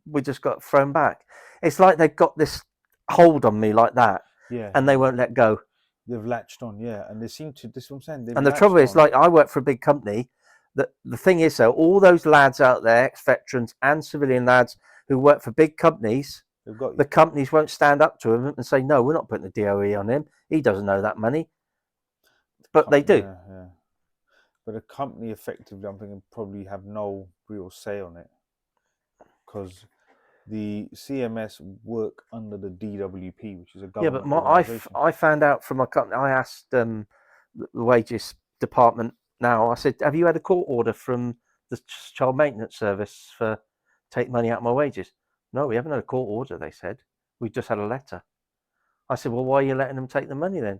we just got thrown back. It's like they've got this hold on me like that, Yeah, and they won't let go. they've latched on. Yeah, and they seem to. This is what I'm saying. They've And the latched trouble is, on. like, I work for a big company. The thing is, though, all those lads out there, ex-veterans and civilian lads who work for big companies, They've got the you. companies won't stand up to them and say, no, we're not putting the DOE on him. He doesn't know that money. But they do. Yeah, yeah. But a company effectively, I'm thinking, probably have no real say on it because the CMS work under the DWP, which is a Yeah, but government organisation. I found out from my company, I asked the wages department now, I said, have you had a court order from the child maintenance service for take money out of my wages? No, we haven't had a court order, they said. We just had a letter. I said, well, why are you letting them take the money then?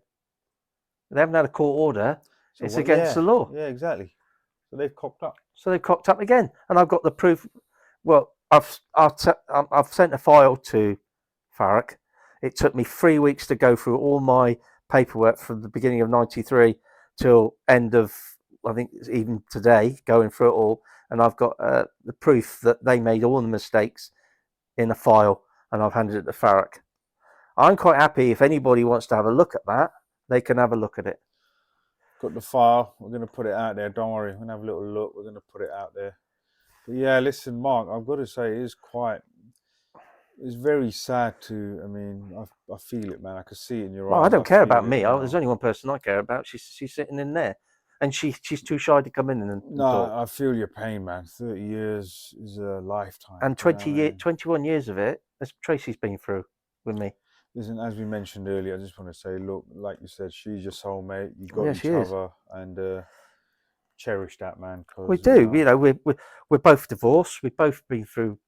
They haven't had a court order. So It's what? against the law. Yeah, exactly. So they've cocked up. So they cocked up again. And I've got the proof. Well, I've sent a file to Farrick. It took me 3 weeks to go through all my paperwork from the beginning of '93 till end of, I think, even today, going through it all. And I've got the proof that they made all the mistakes in a file, and I've handed it to Farrick. I'm quite happy if anybody wants to have a look at that, they can have a look at it. Got the file. We're going to put it out there. Don't worry. We're going to have a little look. We're going to put it out there. But yeah, listen, Mark, I've got to say, it's very sad to, I mean, I feel it, man. I can see it in your Well, eyes. I don't care about feel me. it, you There's know. only one person I care about. She's sitting in there, and she's too shy to come in and No, talk. I feel your pain, man. 30 years is a lifetime. And you know what I mean? 21 years of it, as Tracy's been through with me. Listen, as we mentioned earlier, I just want to say, look, like you said, she's your soulmate. You got Yeah, each she is. other, and cherish that, man. We Because do. You know, we're both divorced. We've both been through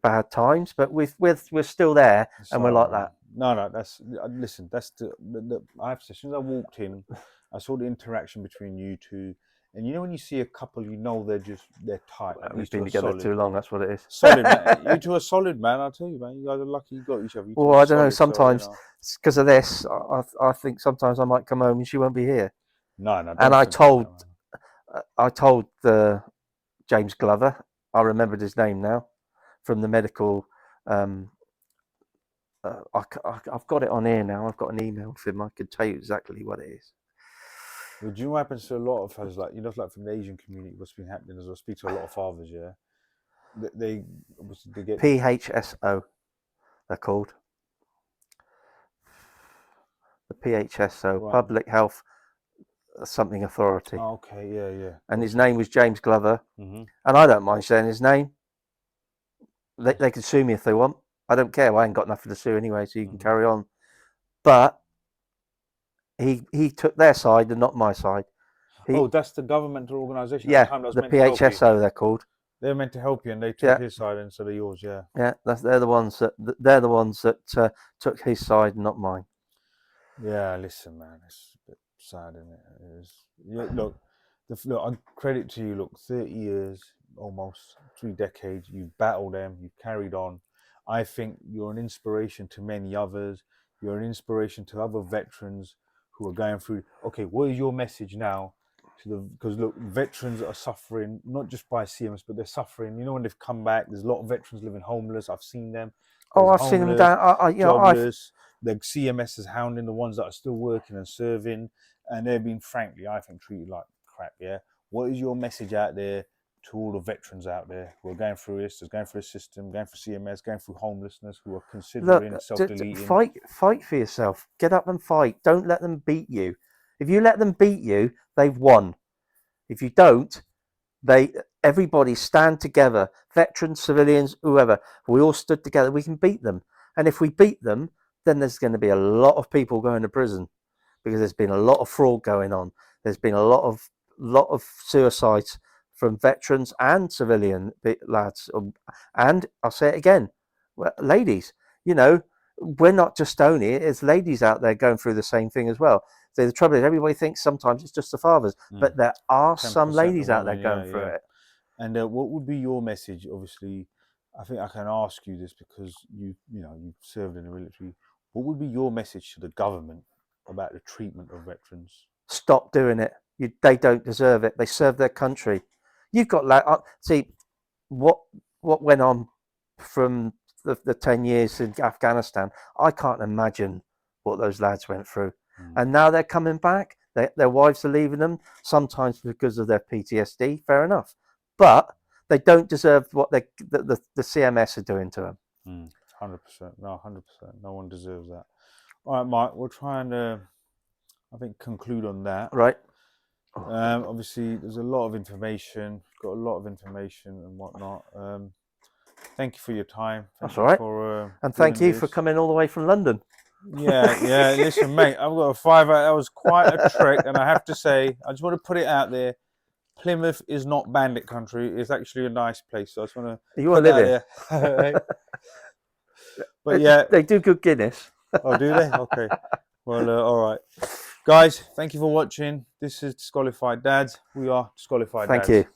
bad times, but we're still there, and we're like that. No, that's listen. That's I have to say, as soon as I walked in, I saw the interaction between you two, and you know when you see a couple, you know they're tight. Like We've these two been are together solid. too long. That's what it is. Solid, man. You two are solid, man. I'll tell you, man. You guys are lucky you got each other. You two Well, are I don't know. solid. So, Sometimes because of this, I think sometimes I might come home and she won't be here. no, And don't I think like told James Glover. I remembered his name now from the medical. I've got it on here now. I've got an email from him. I can tell you exactly what it is. Well, do you know what happens to a lot of us? Like, you know, like from the Asian community, what's been happening is I speak to a lot of fathers, yeah. They get PHSO, they're called. The PHSO, right. Public Health Something Authority. Oh, okay, yeah. And his name was James Glover. Mm-hmm. And I don't mind saying his name. They can sue me if they want. I don't care. I ain't got nothing to sue anyway, so you can carry on. But he took their side and not my side. That's the governmental organisation. Yeah, At the time that was the meant to help you. PHSO they're called. They're meant to help you, and they took his side instead of yours. Yeah. Yeah, they're the ones that took his side, not mine. Yeah, listen, man, it's a bit sad, isn't it? It is. Yeah, look, I credit to you. Look, 30 years, almost 3 decades. You've battled them. You've carried on. I think you're an inspiration to many others. You're an inspiration to other veterans who are going through. Okay, what is your message now to the? Because look, veterans are suffering not just by CMS, but they're suffering. You know, when they've come back, there's a lot of veterans living homeless. I've seen them. I've seen them down. Jobless. The CMS is hounding the ones that are still working and serving, and they're being, frankly, I think, treated like crap. Yeah. What is your message out there to all the veterans out there who are going through this, going through the system, going through CMS, going through homelessness, who are considering self-deleting? Fight for yourself. Get up and fight. Don't let them beat you. If you let them beat you, they've won. If you don't, everybody stand together. Veterans, civilians, whoever. We all stood together. We can beat them. And if we beat them, then there's going to be a lot of people going to prison because there's been a lot of fraud going on. There's been a lot of suicides from veterans and civilian lads. And I'll say it again, ladies, you know, we're not just only, it's ladies out there going through the same thing as well. So the trouble is everybody thinks sometimes it's just the fathers, but there are some ladies out there going through it. And what would be your message? Obviously, I think I can ask you this because you've served in the military. What would be your message to the government about the treatment of veterans? Stop doing it. They don't deserve it. They serve their country. You've got see what went on from the 10 years in Afghanistan. I can't imagine what those lads went through. And now they're coming back. Their wives are leaving them, sometimes because of their PTSD. Fair enough, but they don't deserve what the CMS are doing to them. 100%. No, 100%. No one deserves that. All right, Mark. We'll try and I think conclude on that. Right. Obviously, there's a lot of information. Got a lot of information and whatnot. Thank you for your time. That's all right. And thank you for coming all the way from London. Yeah. Listen, mate, I've got a 5 hour. That was quite a trek, and I have to say, I just want to put it out there. Plymouth is not bandit country. It's actually a nice place. So I just want to. You want to live in? But yeah, they do good Guinness. Oh, do they? Okay. Well, all right, guys. Thank you for watching. This is Disqualified Dads. We are Disqualified Dads. Thank you.